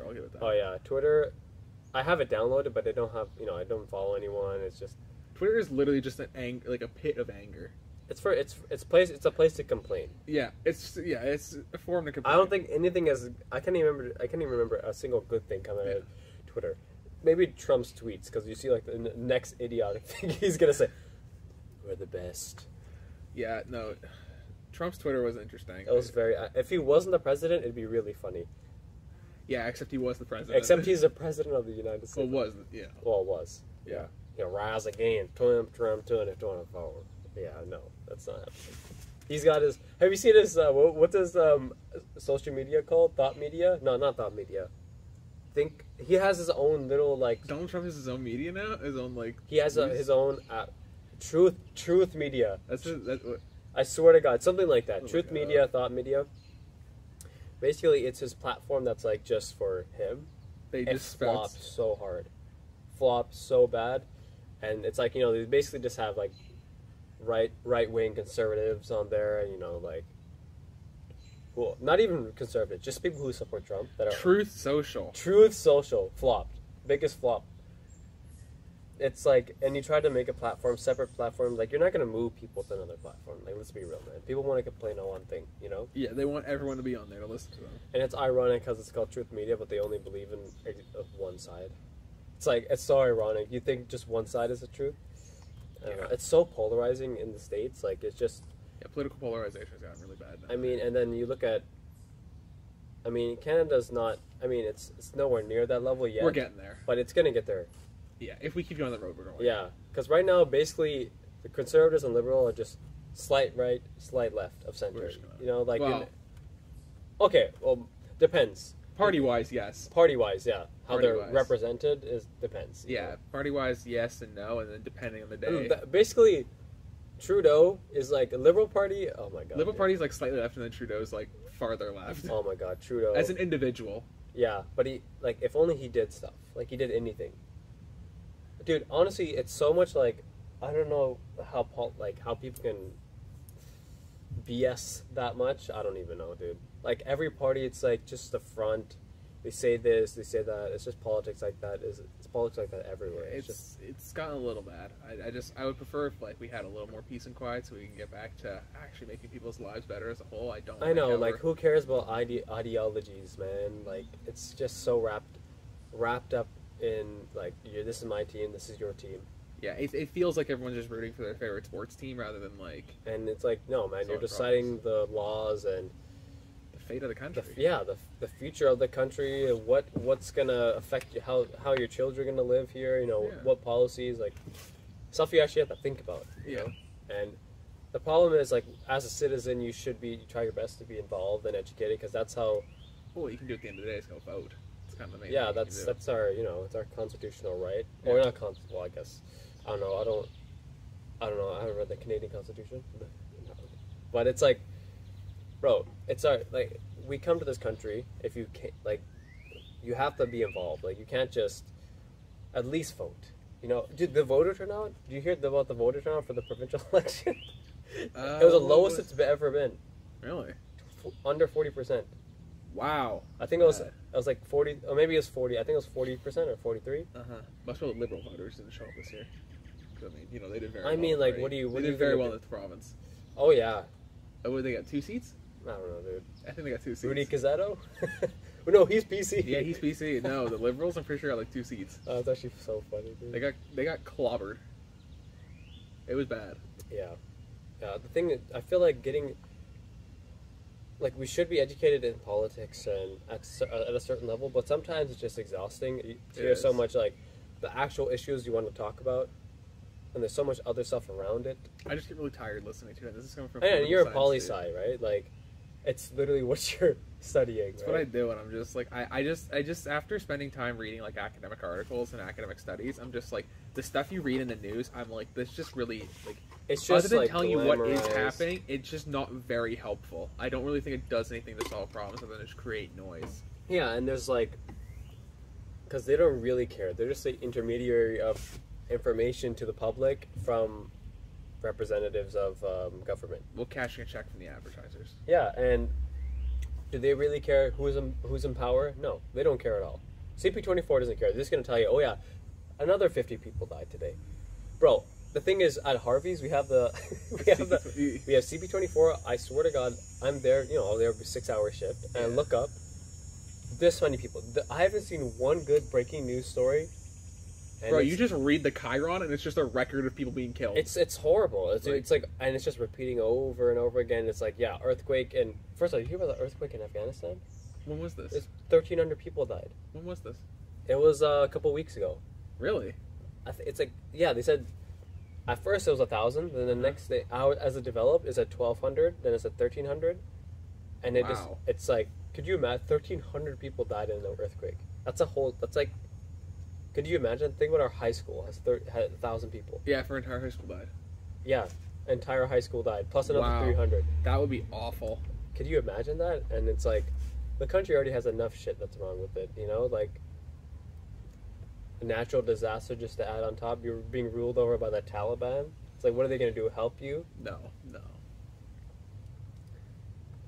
I'll give it that. Oh yeah, Twitter. I have it downloaded, but I don't have. You know, I don't follow anyone. It's just. Twitter is literally just like a pit of anger. It's a place to complain. Yeah, it's a forum to complain. I don't think anything is. I can't even remember a single good thing coming out of Twitter. Maybe Trump's tweets, because you see like the next idiotic thing he's gonna say. We're the best. Yeah, no. Trump's Twitter was interesting. It was very. If he wasn't the president, it'd be really funny. Yeah, except he was the president. Except he's the president of the United States. Well, was. Yeah. You know, rise again, Trump 2024. Yeah, no, that's not happening. He's got his. Have you seen his? What's his social media called? Thought media? No, not thought media. Think he has his own little like. Donald Trump has his own media now. His own like. He has his own Truth Media. That's what. I swear to God, something like that. Oh Truth Media, Thought Media. Basically, it's his platform that's like just for him. They just flopped so hard, flopped so bad, and it's like, you know, they basically just have like right wing conservatives on there, and, you know, like, well, not even conservatives, just people who support Trump. That are Truth Social flopped, biggest flop. It's like, and you try to make a platform, separate platform, like, you're not going to move people to another platform. Like, let's be real, man. People want to complain on one thing, you know? Yeah, they want everyone to be on there to listen to them. And it's ironic because it's called Truth Media, but they only believe in one side. It's like, it's so ironic. You think just one side is the truth? I don't know. It's so polarizing in the States. Like, it's just... Yeah, political polarization has gotten really bad now. I mean, and then you look at... I mean, Canada's not... I mean, it's nowhere near that level yet. We're getting there. But it's going to get there. Yeah, if we keep going on the road, we're going. Yeah, because right now, basically, the conservatives and liberal are just slight right, slight left of center. You know, like... okay, well, depends. Party-wise, yes. Party-wise, yeah. How they're represented depends. Yeah, party-wise, yes and no, and then depending on the day. Basically, Trudeau is like a Liberal Party. Oh my god. Liberal Party is like slightly left, and then Trudeau's like farther left. Oh my god, Trudeau. As an individual. Yeah, but he, like, if only he did stuff. Like, he did anything. Dude, honestly, it's so much like, I don't know how people can BS that much. I don't even know, dude. Like, every party, it's like just the front. They say this, they say that. It's just politics like that. It's politics like that everywhere. It's gotten a little bad. I would prefer if, like, we had a little more peace and quiet so we can get back to actually making people's lives better as a whole. I know, like, who cares about ideologies, man? Like, it's just so wrapped up in, like, this is my team, this is your team. Yeah, it feels like everyone's just rooting for their favorite sports team rather than, like... And it's like, no, man, you're deciding the laws and... the fate of the country. The future of the country, what's going to affect you, how your children are going to live here, you know, what policies, like, stuff you actually have to think about, you know? And the problem is, like, as a citizen, you should try your best to be involved and educated, because that's how... Well, you can do at the end of the day is go vote. Kind of that's our, you know, it's our constitutional right. Or not well, I guess, I don't know, I don't know. I haven't read the Canadian Constitution, but it's like, bro, it's our like we come to this country. If you can't, like, you have to be involved. Like, you can't just at least vote. You know, did the voter turnout? Did you hear about the voter turnout for the provincial election? It was the lowest it's ever been. Really? Under 40%. Wow. I think it was like 40, or maybe it was 40. I think it was 40% or 43. Must be liberal voters didn't show up this year. I mean, you know, they did very well. I mean, like, right? what do you? They did very well in the province. Oh yeah. Oh, what, they got 2 seats? I don't know, dude. I think they got 2 seats. Rudy Cazzetto? No, he's PC. Yeah, he's PC. No, the Liberals, I'm pretty sure, got like 2 seats. Oh, it's actually so funny, dude. They got clobbered. It was bad. Yeah. Yeah, the thing that I feel like we should be educated in politics and at a certain level, but sometimes it's just exhausting. You hear so much, like, the actual issues you want to talk about, and there's so much other stuff around it. I just get really tired listening to it. This is coming from and you're a poli-sci, right? Like, it's literally what you're studying. That's right? What I do, and I'm just like, I just after spending time reading like academic articles and academic studies, I'm just like, the stuff you read in the news, I'm like, this just really like. It's just other than like telling you what is happening, it's just not very helpful. I don't really think it does anything to solve problems other than just create noise. Yeah, and there's like, because they don't really care. They're just the intermediary of information to the public from representatives of government. Well, cashing a check from the advertisers. Yeah, and do they really care who's in power? No, they don't care at all. CP24 doesn't care. They're just going to tell you, oh yeah, another 50 people died today. Bro, the thing is, at Harvey's, we have we have CP24. I swear to God, I'm there, you know, there 6-hour shift, and I look up, this many people. I haven't seen one good breaking news story. And bro, you just read the Chiron, and it's just a record of people being killed. It's horrible. It's like, and it's just repeating over and over again. It's like, yeah, earthquake, and first of all, you hear about the earthquake in Afghanistan? When was this? 1,300 people died. When was this? It was a couple weeks ago. Really? It's like, yeah, they said at first it was 1,000, then the next day, as it developed, it's at 1,200, then it's at 1,300, and it's like, could you imagine 1,300 people died in an earthquake? That's like. Could you imagine? Think about our high school has 1,000 people. Yeah, if our entire high school died. Yeah, entire high school died, plus another 300. That would be awful. Could you imagine that? And it's like, the country already has enough shit that's wrong with it, you know? Like, a natural disaster just to add on top. You're being ruled over by the Taliban. It's like, what are they going to do, help you? No.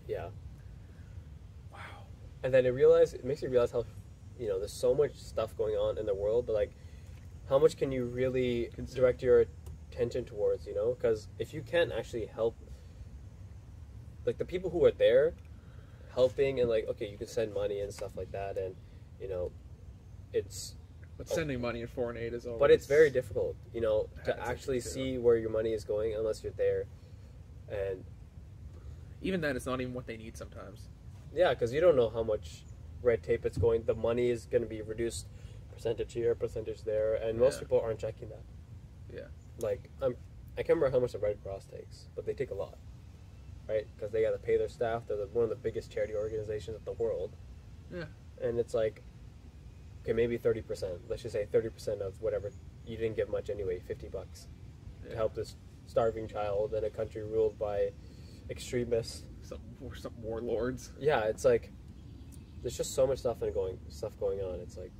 Yeah. Wow. And then it makes you realize how, you know, there's so much stuff going on in the world, but like, how much can you really direct your attention towards, you know? Because if you can't actually help, like, the people who are there helping, and like, okay, you can send money and stuff like that, and, you know, it's... But sending money in foreign aid is always... But it's very difficult, you know, to actually see where your money is going unless you're there, and... Even then, it's not even what they need sometimes. Yeah, because you don't know how much red tape it's going. The money is going to be reduced percentage here, percentage there, and most people aren't checking that. Yeah. Like, I can't remember how much the Red Cross takes, but they take a lot, right? Because they got to pay their staff. They're one of the biggest charity organizations in the world. Yeah. And it's like, okay, maybe 30%. Let's just say 30% of whatever. You didn't give much anyway, $50 to help this starving child in a country ruled by extremists. Some warlords. Yeah, it's like, there's just so much stuff going on. It's like,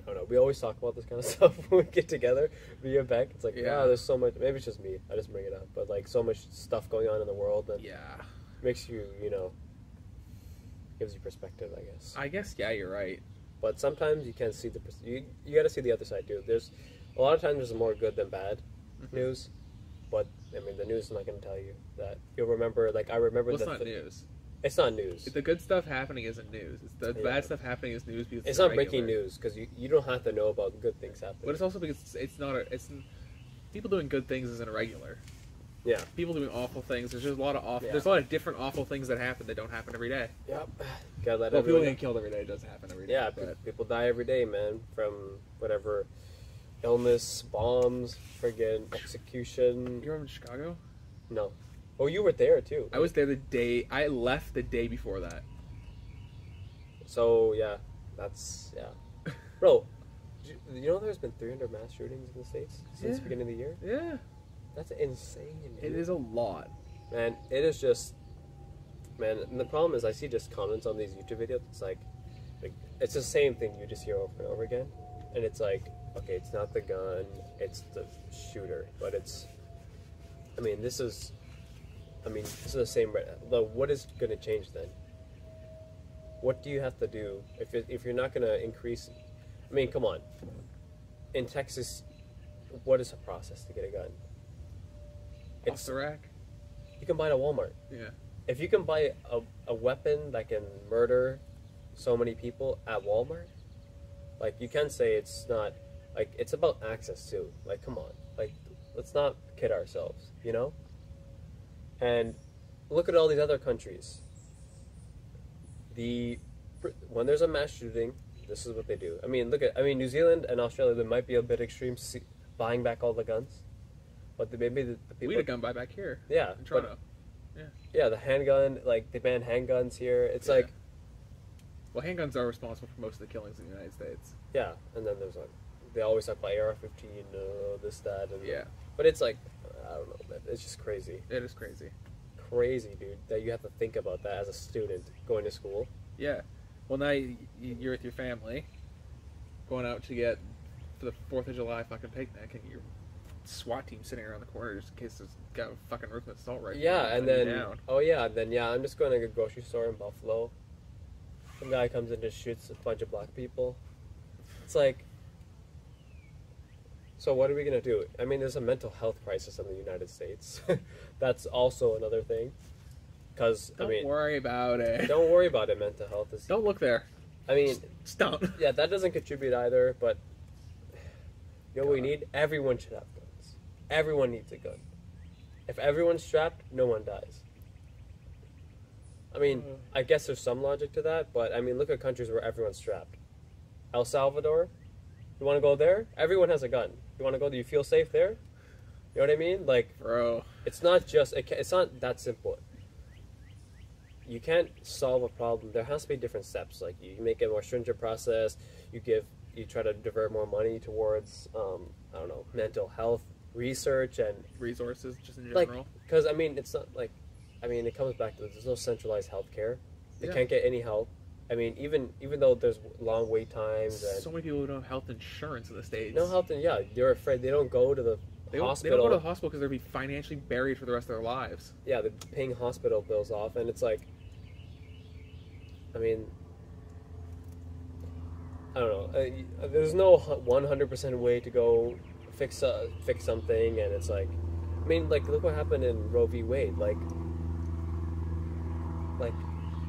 I don't know. We always talk about this kind of stuff when we get together. Me and Beck. It's like, there's so much. Maybe it's just me. I just bring it up. But like, so much stuff going on in the world that makes you, you know, gives you perspective, I guess. I guess, yeah, you're right. But sometimes you can't see you got to see the other side too. There's a lot of times there's more good than bad news. But I mean, the news is not going to tell you that. You'll remember. Like, I remember. Well, it's not news. It's not news. The good stuff happening isn't news. It's the bad stuff happening is news because it's not breaking news, because you don't have to know about good things happening. But it's also because it's not people doing good things isn't irregular. Yeah. People doing awful things. There's just a lot of awful. There's a lot of different awful things that happen that don't happen every day. Yep. Gotta let people getting killed every day does happen every day. Yeah, people die every day, man, from whatever illness, bombs, friggin' execution. You were in Chicago? No. Oh, you were there too. I was there I left the day before that. So, yeah. Bro, You know there's been 300 mass shootings in the States since the beginning of the year? Yeah. That's insane, dude. It is a lot. Man, it is just... Man, and the problem is I see just comments on these YouTube videos. It's like it's the same thing you just hear over and over again. And it's like, okay, it's not the gun, it's the shooter. But it's... I mean, this is the same... What is going to change then? What do you have to do if you're not going to increase... I mean, come on. In Texas, what is the process to get a gun? Off the rack? You can buy it at Walmart. Yeah. If you can buy a weapon that can murder so many people at Walmart, like, you can say it's not... Like, it's about access, too. Like, come on. Like, let's not kid ourselves, you know? And look at all these other countries. When there's a mass shooting... This is what they do. I mean, New Zealand and Australia, they might be a bit extreme, buying back all the guns. But maybe the people... We had a gun buyback here. Yeah. In Toronto. Yeah, the handgun, like, they ban handguns here. It's like... Well, handguns are responsible for most of the killings in the United States. Yeah, and then there's, like... They always talk about AR-15, this, that, and... Yeah. But it's like, I don't know, man. It's just crazy. It is crazy. Crazy, dude, that you have to think about that as a student going to school. Yeah. Well, now you're with your family, going out to get for the 4th of July fucking picnic, and your SWAT team sitting around the corner just in case there's got a fucking ruthless assault right now. Yeah, and then I'm just going to a grocery store in Buffalo. Some guy comes in and just shoots a bunch of black people. It's like, so what are we gonna do? I mean, there's a mental health crisis in the United States. That's also another thing. Because don't worry about it. Don't worry about it. Mental health is. Don't look there. I mean, just don't. Yeah, that doesn't contribute either. But you know what we need? Everyone should have guns. Everyone needs a gun. If everyone's strapped, no one dies. I mean, I guess there's some logic to that, but I mean, look at countries where everyone's strapped. El Salvador, you want to go there? Everyone has a gun. You want to go? Do you feel safe there? You know what I mean? Like, bro, it's not just. It's not that simple. You can't solve a problem. There has to be different steps. Like, you make it a more stringent process. You try to divert more money towards, I don't know, mental health research and resources, just in general. Because I mean, it's not like, I mean, it comes back to there's no centralized healthcare. They can't get any help. I mean, even though there's long wait times and so many people who don't have health insurance in the States. No health, and yeah, they're afraid. They don't go to the hospital. They don't go to the hospital because they'll be financially buried for the rest of their lives. Yeah, they're paying hospital bills off, and it's like, I mean, I don't know. There's no 100% way to go fix something, and it's like, I mean, like, look what happened in Roe v. Wade. Like,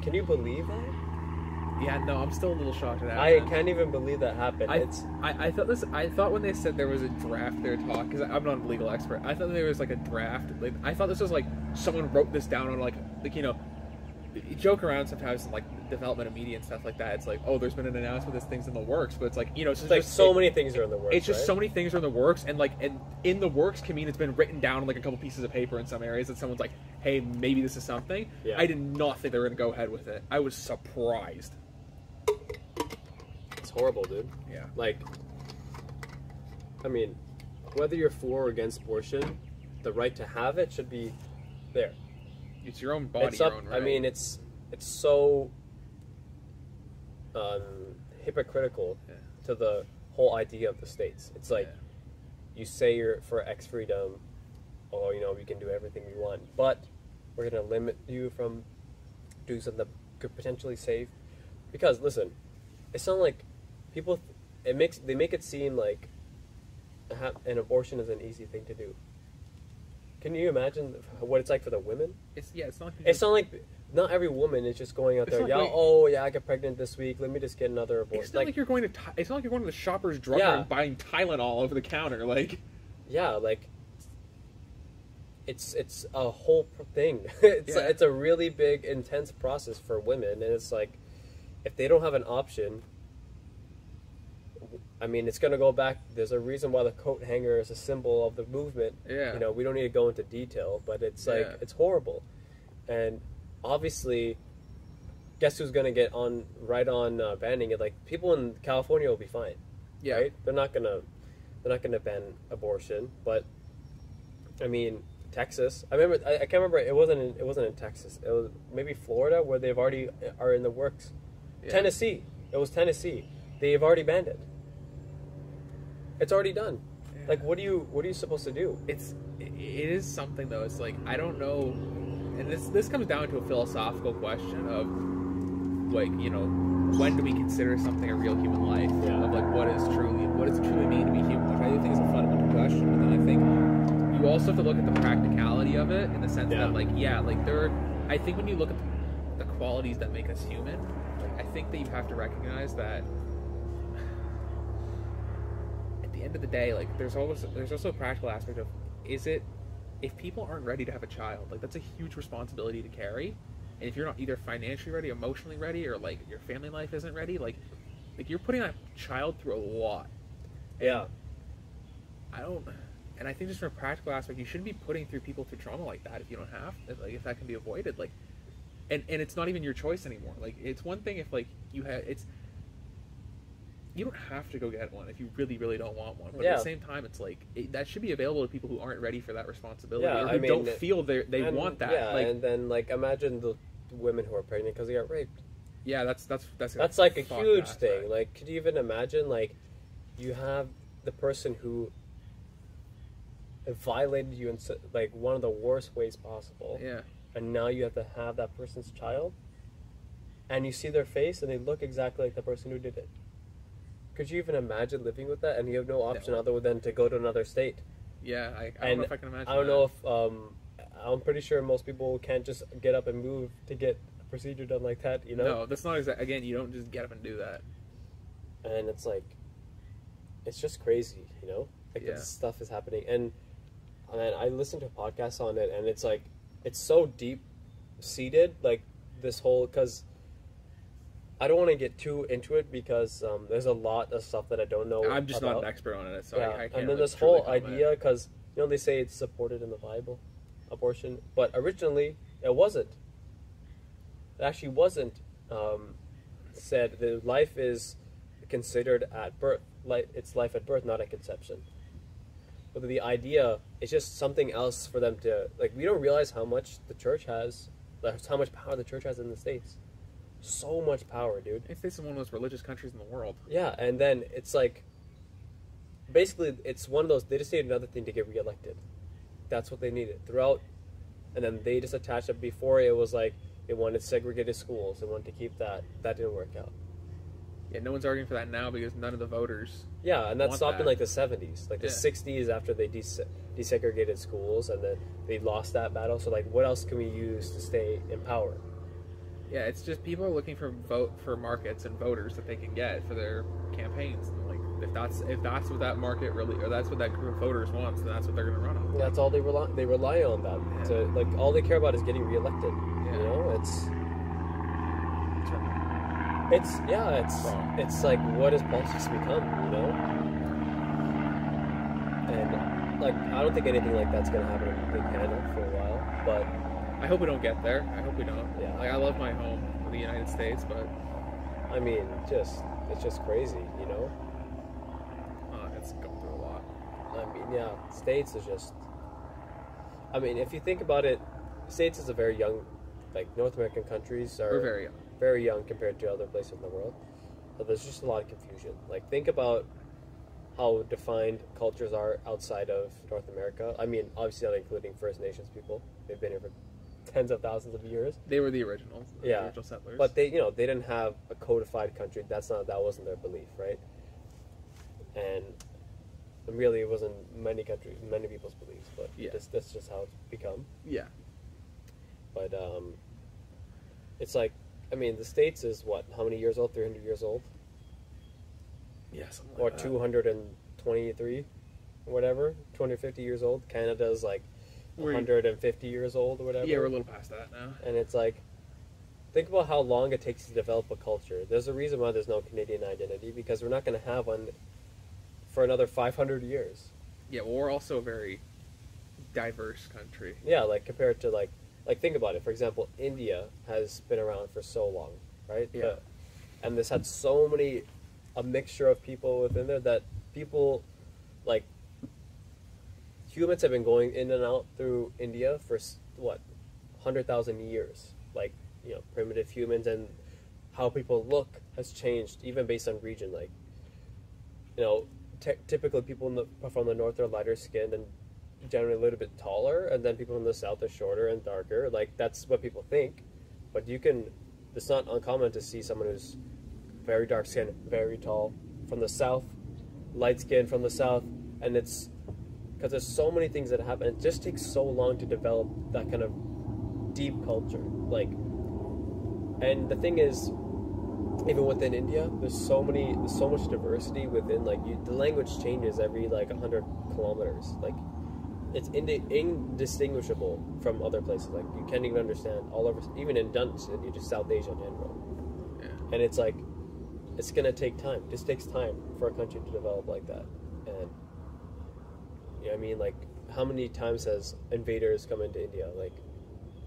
can you believe that? Yeah, no, I'm still a little shocked at that. I can't even believe that happened. I thought when they said there was a draft they were talking, because I'm not a legal expert, I thought there was like a draft. Like, I thought this was like someone wrote this down on like you know, you joke around sometimes like development of media and stuff like that. It's like, oh, there's been an announcement, this thing's in the works, but it's like, you know, it's like so many things are in the works. It's just so many things are in the works, and in the works can mean it's been written down on like a couple pieces of paper in some areas that someone's like, hey, maybe this is something. Yeah. I did not think they were going to go ahead with it. I was surprised. It's horrible, dude. Yeah. Like, I mean, whether you're for or against abortion, the right to have it should be there. It's your own body, your own right. I mean, it's so hypocritical to the whole idea of the states. It's like, you say you're for X freedom, or, you know, we can do everything we want, but we're going to limit you from doing something that could potentially save. Because, listen, it's not like people, they make it seem like an abortion is an easy thing to do. Can you imagine what it's like for the women? It's not. It's not like not every woman is just going out there. Yeah, I got pregnant this week. Let me just get another abortion. It's not like you're going to. It's not like you're going to the Shoppers Drug Mart and buying Tylenol over the counter. Like, yeah, like it's a whole thing. It's a really big, intense process for women, and it's like if they don't have an option. I mean, it's going to go back. There's a reason why the coat hanger is a symbol of the movement. Yeah. You know, we don't need to go into detail, but it's like, it's horrible. And obviously, guess who's going to get right on banning it? Like, people in California will be fine. Yeah. right? They're not gonna ban abortion, but I mean, Texas. I remember. I can't remember. It wasn't in Texas. It was maybe Florida, where they've already are in the works. Yeah. Tennessee. It was Tennessee. They've already banned it. It's already done. Yeah. Like, what are you supposed to do? It is something though. It's like I don't know, and this comes down to a philosophical question of like, you know, when do we consider something a real human life? Yeah. Of like what does it truly mean to be human? Which I do think is a fundamental question. But then I think you also have to look at the practicality of it in the sense that like I think when you look at the qualities that make us human, like, I think that you have to recognize that at the end of the day, like there's also a practical aspect of if people aren't ready to have a child, like that's a huge responsibility to carry. And if you're not either financially ready, emotionally ready, or like your family life isn't ready, like you're putting that child through a lot. Yeah. And I think just from a practical aspect, you shouldn't be putting people through trauma like that if you don't have, like if that can be avoided, like, and it's not even your choice anymore. Like it's one thing if like you don't have to go get one if you really, really don't want one. But at the same time, it's like that should be available to people who aren't ready for that responsibility or who don't feel they want that. Yeah, like, and then like imagine the women who are pregnant because they got raped. Yeah, that's like a huge thing. Like, could you even imagine? Like, you have the person who violated you in like one of the worst ways possible. Yeah. And now you have to have that person's child, and you see their face, and they look exactly like the person who did it. Could you even imagine living with that? And you have no option other than to go to another state. Yeah, I don't know if I can imagine. I don't know if I'm pretty sure most people can't just get up and move to get a procedure done like that. You know? No, that's not exactly. Again, you don't just get up and do that. And it's like, it's just crazy, you know? Like this stuff is happening, and I listened to a podcast on it, and it's like, it's so deep seated, like this whole, because I don't want to get too into it because there's a lot of stuff that I don't know. I'm just not an expert on it, so I can't. And then this whole idea, because you know they say it's supported in the Bible, abortion, but originally it wasn't. It actually wasn't said that life is considered at birth. It's life at birth, not at conception. But the idea is just something else for them to like. We don't realize how much the church has, like, how much power the church has in the States. So much power, dude. The States is one of the most religious countries in the world. Yeah, and then it's like, basically, it's one of those. They just needed another thing to get reelected. That's what they needed throughout, and then they just attached it. Before it was like they wanted segregated schools. They wanted to keep that. That didn't work out. Yeah, no one's arguing for that now because none of the voters. Yeah, and that stopped in like the 70s, like the 60s after they desegregated schools, and then they lost that battle. So like, what else can we use to stay in power? Yeah, it's just people are looking for markets and voters that they can get for their campaigns. And like, if that's what that market really, or that's what that group of voters wants, then that's what they're going to run on. That's all they rely on that. Yeah. To like, all they care about is getting reelected. Yeah. You know, it's like, what does politics become? You know, and like, I don't think anything like that's going to happen in Canada for a while, but. I hope we don't get there. I hope we don't. Yeah. Like, I love my home in the United States, but I mean, it's just crazy, you know? it's going through a lot. I mean, yeah, States is just... I mean, if you think about it, States is a very young... Like, North American countries are... We're very young. Very young compared to other places in the world. So there's just a lot of confusion. Like, think about how defined cultures are outside of North America. I mean, obviously not including First Nations people. They've been here for tens of thousands of years. They were the originals. The original settlers. But they didn't have a codified country. That wasn't their belief, right? And really, it wasn't many people's beliefs, but that's just how it's become. Yeah. But it's like, I mean, the States is what? How many years old? 300 years old? Yeah, something or like that. 223, or whatever. 250 yees old. Canada's like 150 years old, or whatever. Yeah, we're a little past that now. And it's like, think about how long it takes to develop a culture. There's a reason why there's no Canadian identity, because we're not going to have one for another 500 years. Yeah, well, we're also a very diverse country. Yeah, like compared to like think about it. For example, India has been around for so long, right? Yeah. And this had so many a mixture of people within there that people like humans have been going in and out through India for what 100,000 years. Like, primitive humans, and how people look has changed even based on region. Like, typically people from the north are lighter skinned and generally a little bit taller, and then people from the south are shorter and darker. Like, that's what people think, but it's not uncommon to see someone who's very dark skinned, very tall from the south, light skinned from the south, and it's because there's so many things that happen. It just takes so long to develop that kind of deep culture. Like, and the thing is, even within India, there's so much diversity within. Like, the language changes every 100 kilometers. Like, it's indistinguishable from other places. Like, you can't even understand all over, even in Dunstone, just South Asia in general. Yeah. And it's like, it's gonna take time. It just takes time for a country to develop like that. And I mean, like, how many times has invaders come into India? Like,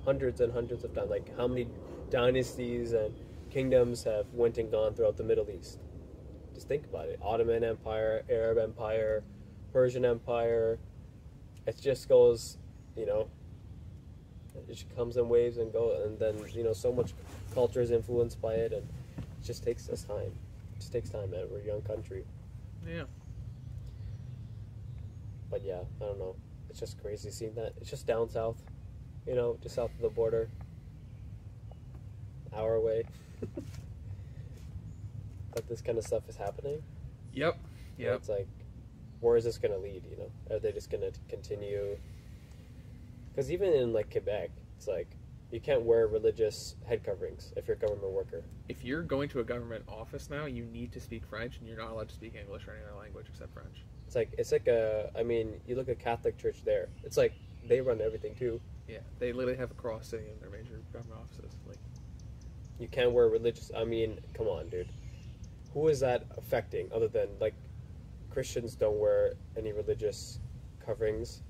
hundreds and hundreds of times. Like, how many dynasties and kingdoms have went and gone throughout the Middle East? Just think about it. Ottoman Empire, Arab Empire, Persian Empire. It just goes, it just comes in waves and go, and then so much culture is influenced by it, and it just takes us time. It just takes time, man. We're a young country. Yeah. But yeah, I don't know. It's just crazy seeing that. It's just down south, just south of the border, hour away. That this kind of stuff is happening. Yep. And it's like, where is this going to lead? Are they just going to continue? Because even in Quebec, it's like you can't wear religious head coverings if you're a government worker. If you're going to a government office now, you need to speak French, and you're not allowed to speak English or any other language except French. You look at Catholic Church there. It's like they run everything too. Yeah, they literally have a cross sitting in their major government offices. Like, you can't wear religious. I mean, come on, dude. Who is that affecting other than Christians don't wear any religious coverings?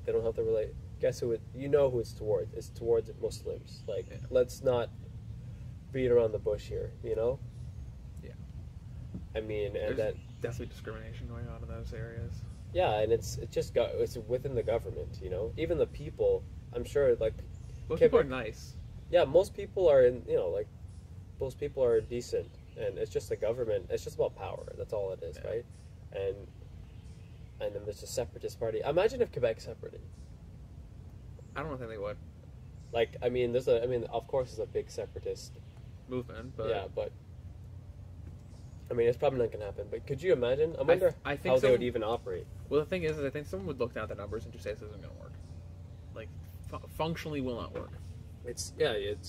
They don't have to relate. Guess who? Who it's towards? It's towards Muslims. Let's not beat around the bush here. Yeah. I mean, and There's that definitely discrimination going on in those areas. Yeah, and it's within the government. Even the people. I'm sure Most people are nice. Yeah, most people are most people are decent, and it's just the government. It's just about power. That's all it is, Yeah. right? And then there's a separatist party. Imagine if Quebec separated. I don't think they would. Of course, there's a big separatist Movement, but yeah, but it's probably not gonna happen. But could you imagine? I wonder I think how they some- would even operate. Well, the thing is, I think someone would look down at the numbers and just say this isn't going to work. Functionally will not work. It's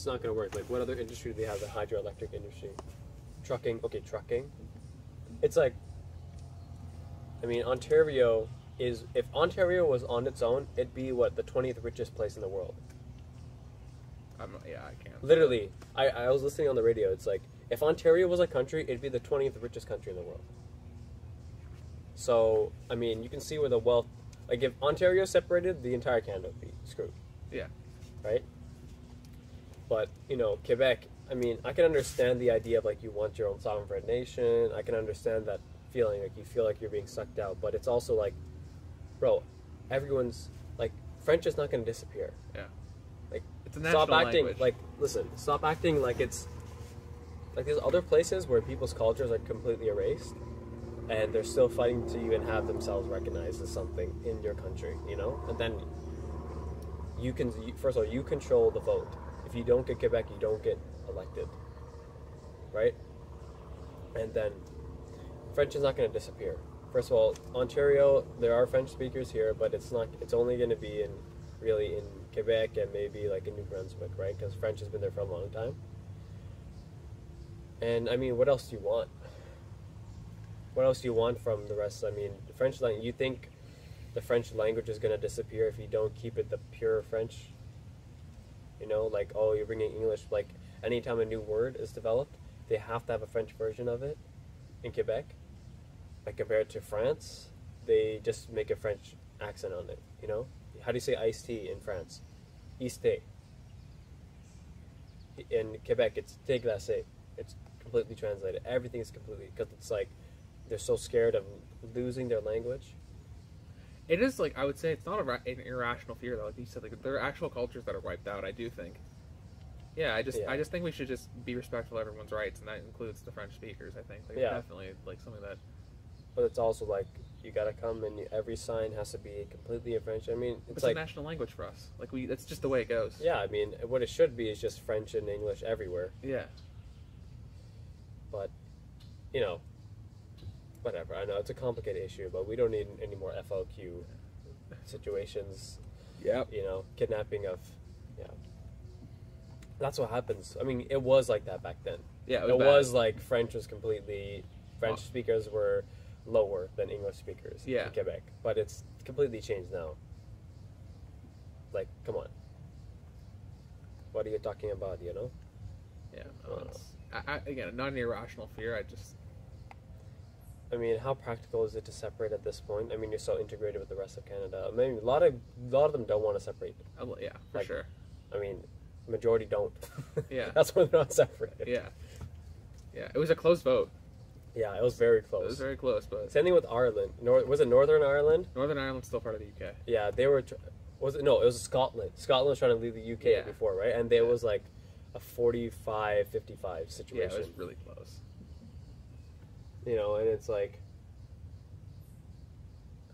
not gonna work. What other industry do they have? The hydroelectric industry, trucking. Okay, trucking. It's Ontario is. If Ontario was on its own, it'd be the 20th richest place in the world. I can't. Literally, I was listening on the radio. It's if Ontario was a country, it'd be the 20th richest country in the world. So, you can see where the wealth... if Ontario separated, the entire Canada would be screwed. Yeah. Right? But, Quebec, I can understand the idea of, you want your own sovereign nation. I can understand that feeling, you feel like you're being sucked out. But it's also bro, everyone's... French is not going to disappear. Yeah. It's a Stop national acting language. listen, stop acting like it's there's other places where people's cultures are completely erased and they're still fighting to even have themselves recognized as something in your country, and then first of all, you control the vote. If you don't get Quebec, you don't get elected, right? And then French is not going to disappear. First of all, Ontario, there are French speakers here, but it's only going to be in Quebec and maybe in New Brunswick, right? Because French has been there for a long time. And what else do you want? What else do you want from the rest? The French language. You think the French language is going to disappear if you don't keep it the pure French? You're bringing English. Anytime a new word is developed, they have to have a French version of it in Quebec. Compared to France, they just make a French accent on it. How do you say iced tea in France? Iced. In Quebec, it's thé glacé. It's completely translated. Everything is completely, because it's like they're so scared of losing their language. It is like, I would say it's not an irrational fear though. Like you said, like there are actual cultures that are wiped out. I do think. Yeah, I just think we should just be respectful of everyone's rights, and that includes the French speakers. I think, like, definitely, like something that. But it's also like you gotta come and every sign has to be completely in French. I mean, it's like a national language for us. Like that's just the way it goes. Yeah, I mean, what it should be is just French and English everywhere. Yeah. But, you know, whatever. I know it's a complicated issue, but we don't need any more FLQ situations. Yep. You know, kidnapping of, That's what happens. I mean, it was like that back then. Yeah, it was like French speakers were lower than English speakers in Quebec, but it's completely changed now. Like, come on. What are you talking about, you know? Yeah. Again, not an irrational fear. I mean, how practical is it to separate at this point? I mean, you're so integrated with the rest of Canada. I mean, a lot of them don't want to separate. Yeah, for sure. I mean, majority don't. Yeah. That's why they're not separated. Yeah. Yeah, it was a close vote. Yeah, it was very close. It was very close, but... Same thing with Ireland. Was it Northern Ireland? Northern Ireland's still part of the UK. Yeah, they were... it was Scotland. Scotland was trying to leave the UK before, right? And there was like a 45-55 situation. Yeah, it was really close. You know, and it's like...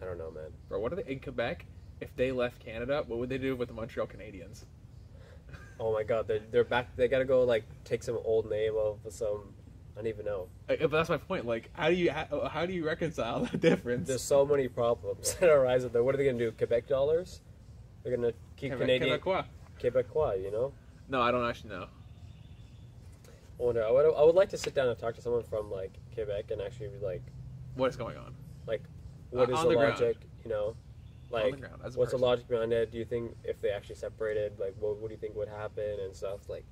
I don't know, man. Bro, what are they... In Quebec, if they left Canada, what would they do with the Montreal Canadiens? Oh my god, they're back... They gotta go, like, take some old name of some... I don't even know. But that's my point. Like, how do you reconcile that difference? There's so many problems that arise with that. What are they gonna do? Quebec dollars? They're gonna keep Canadian... Quebecois, you know? No, I don't actually know. I wonder. I would like to sit down and talk to someone from, like, Quebec and actually be like... What is going on? Like, what is the logic, you know? Like, what's the logic behind it? Do you think if they actually separated, like, what do you think would happen and stuff? Like,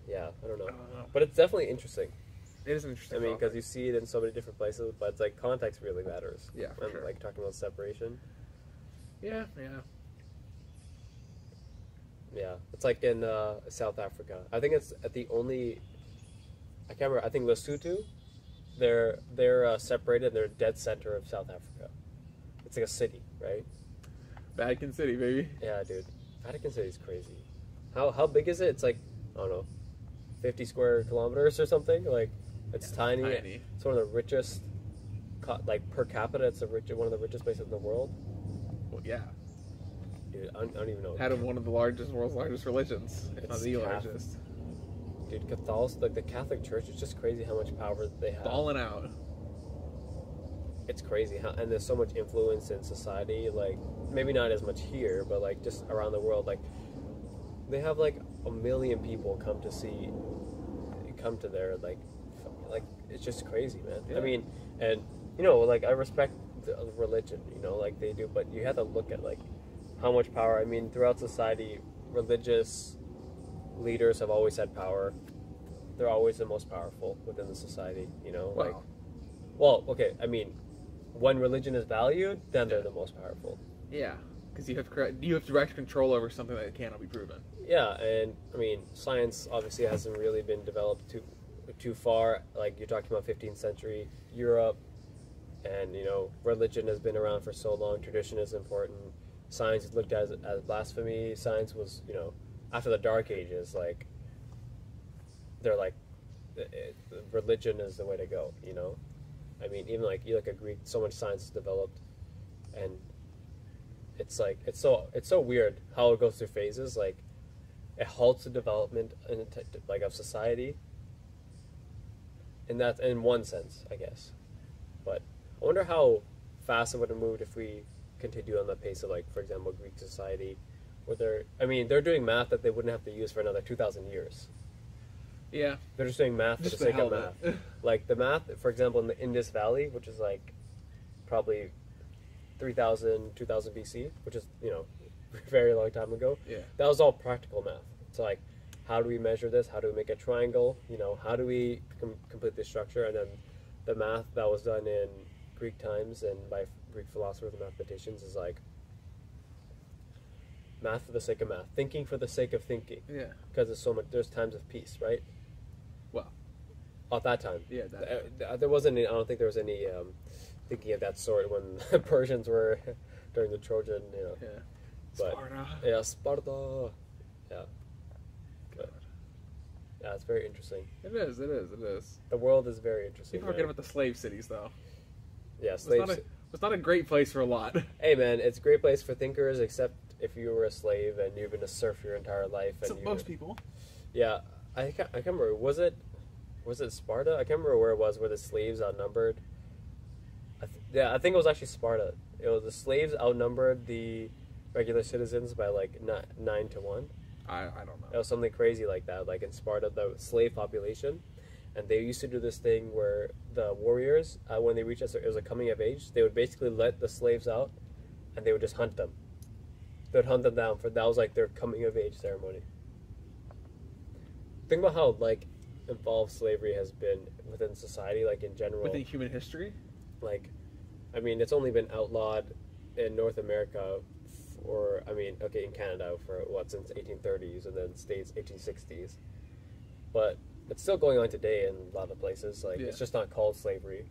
yeah, I don't know. But it's definitely interesting. It is interesting. I mean, because you see it in so many different places, but it's like context really matters. Yeah, for sure. Like talking about separation. Yeah. Yeah, it's like in South Africa. I think it's at the only. I can't remember. I think Lesotho. They're separated. They're dead center of South Africa. It's like a city, right? Vatican City, baby. Yeah, dude. Vatican City is crazy. How big is it? It's like, I don't know, 50 square kilometers or something. Like, it's tiny. It's one of the richest, like per capita. It's one of the richest places in the world. Well, yeah. Dude, I don't even know. Had one of the world's largest religions, if not the largest. Dude, Catholic, the Catholic Church, it's just crazy how much power they have. Balling out. It's crazy and there's so much influence in society. Like, maybe not as much here, but like just around the world. Like, they have like 1 million people come to their like it's just crazy, man. Yeah. I mean, and you know, like I respect the religion, you know, like they do, but you have to look at like how much power. I mean, throughout society, religious leaders have always had power. They're always the most powerful within the society, you know. Wow. Like, well, okay. I mean, when religion is valued, then they're the most powerful. Yeah, because you have direct control over something that cannot be proven. Yeah, and I mean, science obviously hasn't really been developed too far. Like you're talking about 15th century Europe, and you know, religion has been around for so long. Tradition is important. Science is looked at as blasphemy. Science was, you know, after the Dark Ages, like they're like, religion is the way to go. You know, I mean, even like you look at Greek, so much science is developed, and it's like it's so weird how it goes through phases. Like, it halts the development of society. And that's in one sense, I guess. But I wonder how fast it would have moved if we continue on the pace of, like, for example, Greek society, where they're doing math that they wouldn't have to use for another 2,000 years. Yeah. They're just doing math for the sake of math. Like, the math, for example, in the Indus Valley, which is, like, probably 3,000, 2,000 BC, which is, you know, a very long time ago. Yeah. That was all practical math. It's like, how do we measure this? How do we make a triangle? You know, how do we complete this structure? And then the math that was done in Greek times and by Greek philosophers and mathematicians is like math for the sake of math, thinking for the sake of thinking. Yeah. Because there's times of peace, right? At that time. Yeah, There wasn't any, I don't think there was any thinking of that sort when the Persians were during the Trojan, you know. Yeah. But, Sparta. Yeah, Sparta. Yeah. Good. Yeah, it's very interesting. It is. The world is very interesting. People forget about the slave cities, though. Yeah, slaves. It's not a great place for a lot. Hey, man, it's a great place for thinkers, except if you were a slave and you've been a serf your entire life. And So most people. Yeah, I can't remember. Was it Sparta? I can't remember where it was, where the slaves outnumbered. I think it was actually Sparta. It was the slaves outnumbered the regular citizens by like 9-1. I don't know. It was something crazy like that. Like in Sparta, the slave population, and they used to do this thing where the warriors, when they reached it was a coming of age, they would basically let the slaves out, and they would just hunt them. They would hunt them down that was like their coming of age ceremony. Think about how like involved slavery has been within society, like in general. Within human history? Like, I mean, it's only been outlawed in North America in Canada for since 1830s, and then States 1860s. But it's still going on today in a lot of places. Like, It's just not called slavery.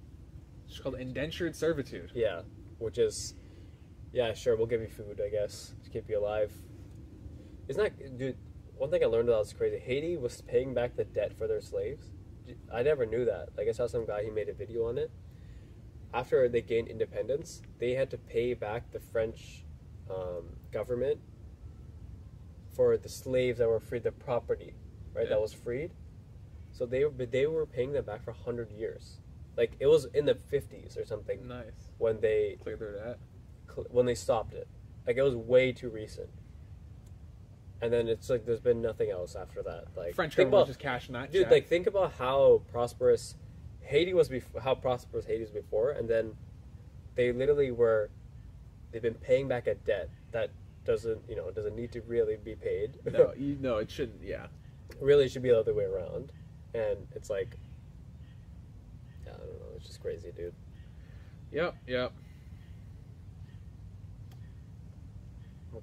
It's called indentured servitude. Yeah, which is, yeah, sure, we'll give you food, I guess, to keep you alive. Isn't that, dude, one thing I learned about was crazy. Haiti was paying back the debt for their slaves. I never knew that. Like, I saw some guy, he made a video on it. After they gained independence, they had to pay back the French government for the slaves that were freed, the property, right, that was freed. So they were paying them back for 100 years. Like, it was in the 50s or something. Nice. When they cleared their debt. When they stopped it. Like, it was way too recent. And then it's like there's been nothing else after that. Like, French government just cashing that dude, check. like, think about how prosperous Haiti was before, and then they've been paying back a debt that doesn't need to really be paid. No, it shouldn't. Yeah, really, it should be the other way around. And it's like, yeah, I don't know, it's just crazy, dude. Yep. Okay,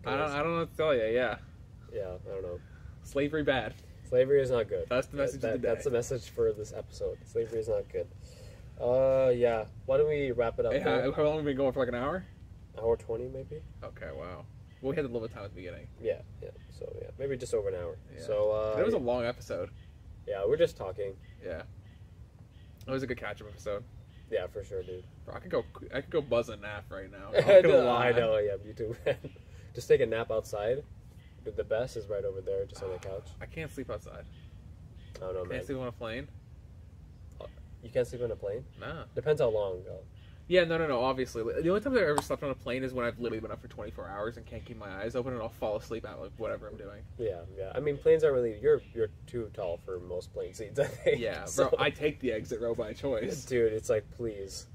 I don't know what to tell you. Yeah, I don't know. Slavery bad. Slavery is not good. That's the message of the day. That's the message for this episode. Slavery is not good. Yeah. Why don't we wrap it up? Hey, how long have we been going for? Like an hour? Hour 20, maybe. Okay. Wow. Well, we had a little bit of time at the beginning. Yeah. So yeah, maybe just over an hour. Yeah. So it was a long episode. Yeah, we're just talking. Yeah. It was a good catch-up episode. Yeah, for sure, dude. Bro, I could go buzz a nap right now. I know. Yeah, me too. Just take a nap outside. The best is right over there, just on the couch. I can't sleep outside. I don't know, man. Can't sleep on a plane? You can't sleep on a plane? Nah. Depends how long, though. Yeah, no, obviously. The only time I've ever slept on a plane is when I've literally been up for 24 hours and can't keep my eyes open, and I'll fall asleep at like whatever I'm doing. Yeah. I mean, planes aren't really... You're too tall for most plane seats, I think. Yeah, so, bro, I take the exit row by choice. Dude, it's like, please.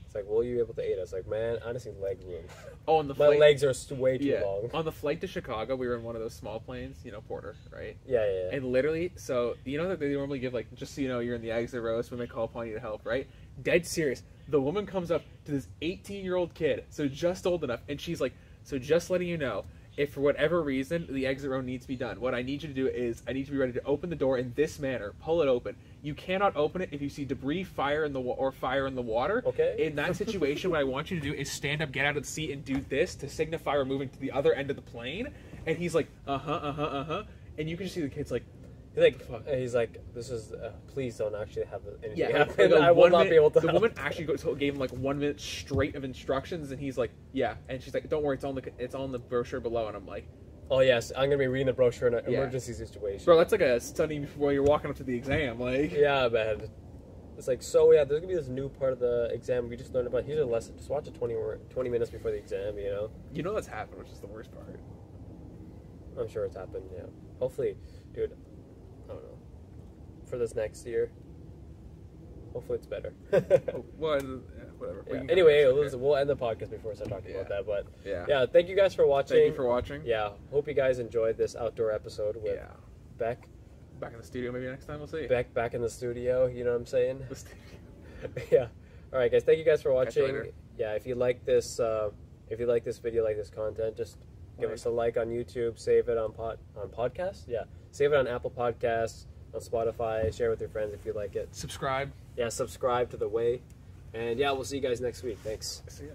It's like, will you be able to aid us? Like, man, I just need leg room. Oh, on the My flight, legs are way too long. On the flight to Chicago, we were in one of those small planes, Porter, right? Yeah. And literally, so, you know that they normally give, like, just so you know, you're in the exit row, so we may call upon you to help, right? Dead serious. The woman comes up to this 18-year-old kid, so just old enough, and she's like, so just letting you know, if for whatever reason the exit row needs to be done, what I need you to do is I need to be ready to open the door in this manner, pull it open. You cannot open it if you see debris, fire in the water. Okay. In that situation, what I want you to do is stand up, get out of the seat, and do this to signify we're moving to the other end of the plane. And he's like, and you can just see the kid's like. He's like, this is, please don't actually have anything happen. I will not be able to The help. woman actually gave him like 1 minute straight of instructions, and he's like, yeah. And she's like, don't worry, it's on the brochure below. And I'm like, oh yes, I'm gonna be reading the brochure in an emergency situation. Bro, that's like a study before you're walking up to the exam, like. Yeah, man. It's like, so yeah, there's gonna be this new part of the exam we just learned about. Here's a lesson. Just watch it 20 minutes before the exam, you know? You know that's happened, which is the worst part. I'm sure it's happened, yeah. Hopefully, dude, I don't know. For this next year, hopefully it's better. Well, whatever. Yeah. Anyway, we'll end the podcast before we start talking about that. But yeah, thank you guys for watching. Thank you for watching. Yeah, hope you guys enjoyed this outdoor episode with Beck. Back in the studio maybe next time, we'll see. Beck back in the studio, you know what I'm saying? The studio. Yeah. All right, guys. Thank you guys for watching. Yeah, if you like this video, like this content, just give us a like on YouTube. Save it on podcast. Yeah, save it on Apple Podcasts. on Spotify. Share with your friends if you like it. Subscribe. Yeah, subscribe to The Way. And yeah, we'll see you guys next week. Thanks. See ya.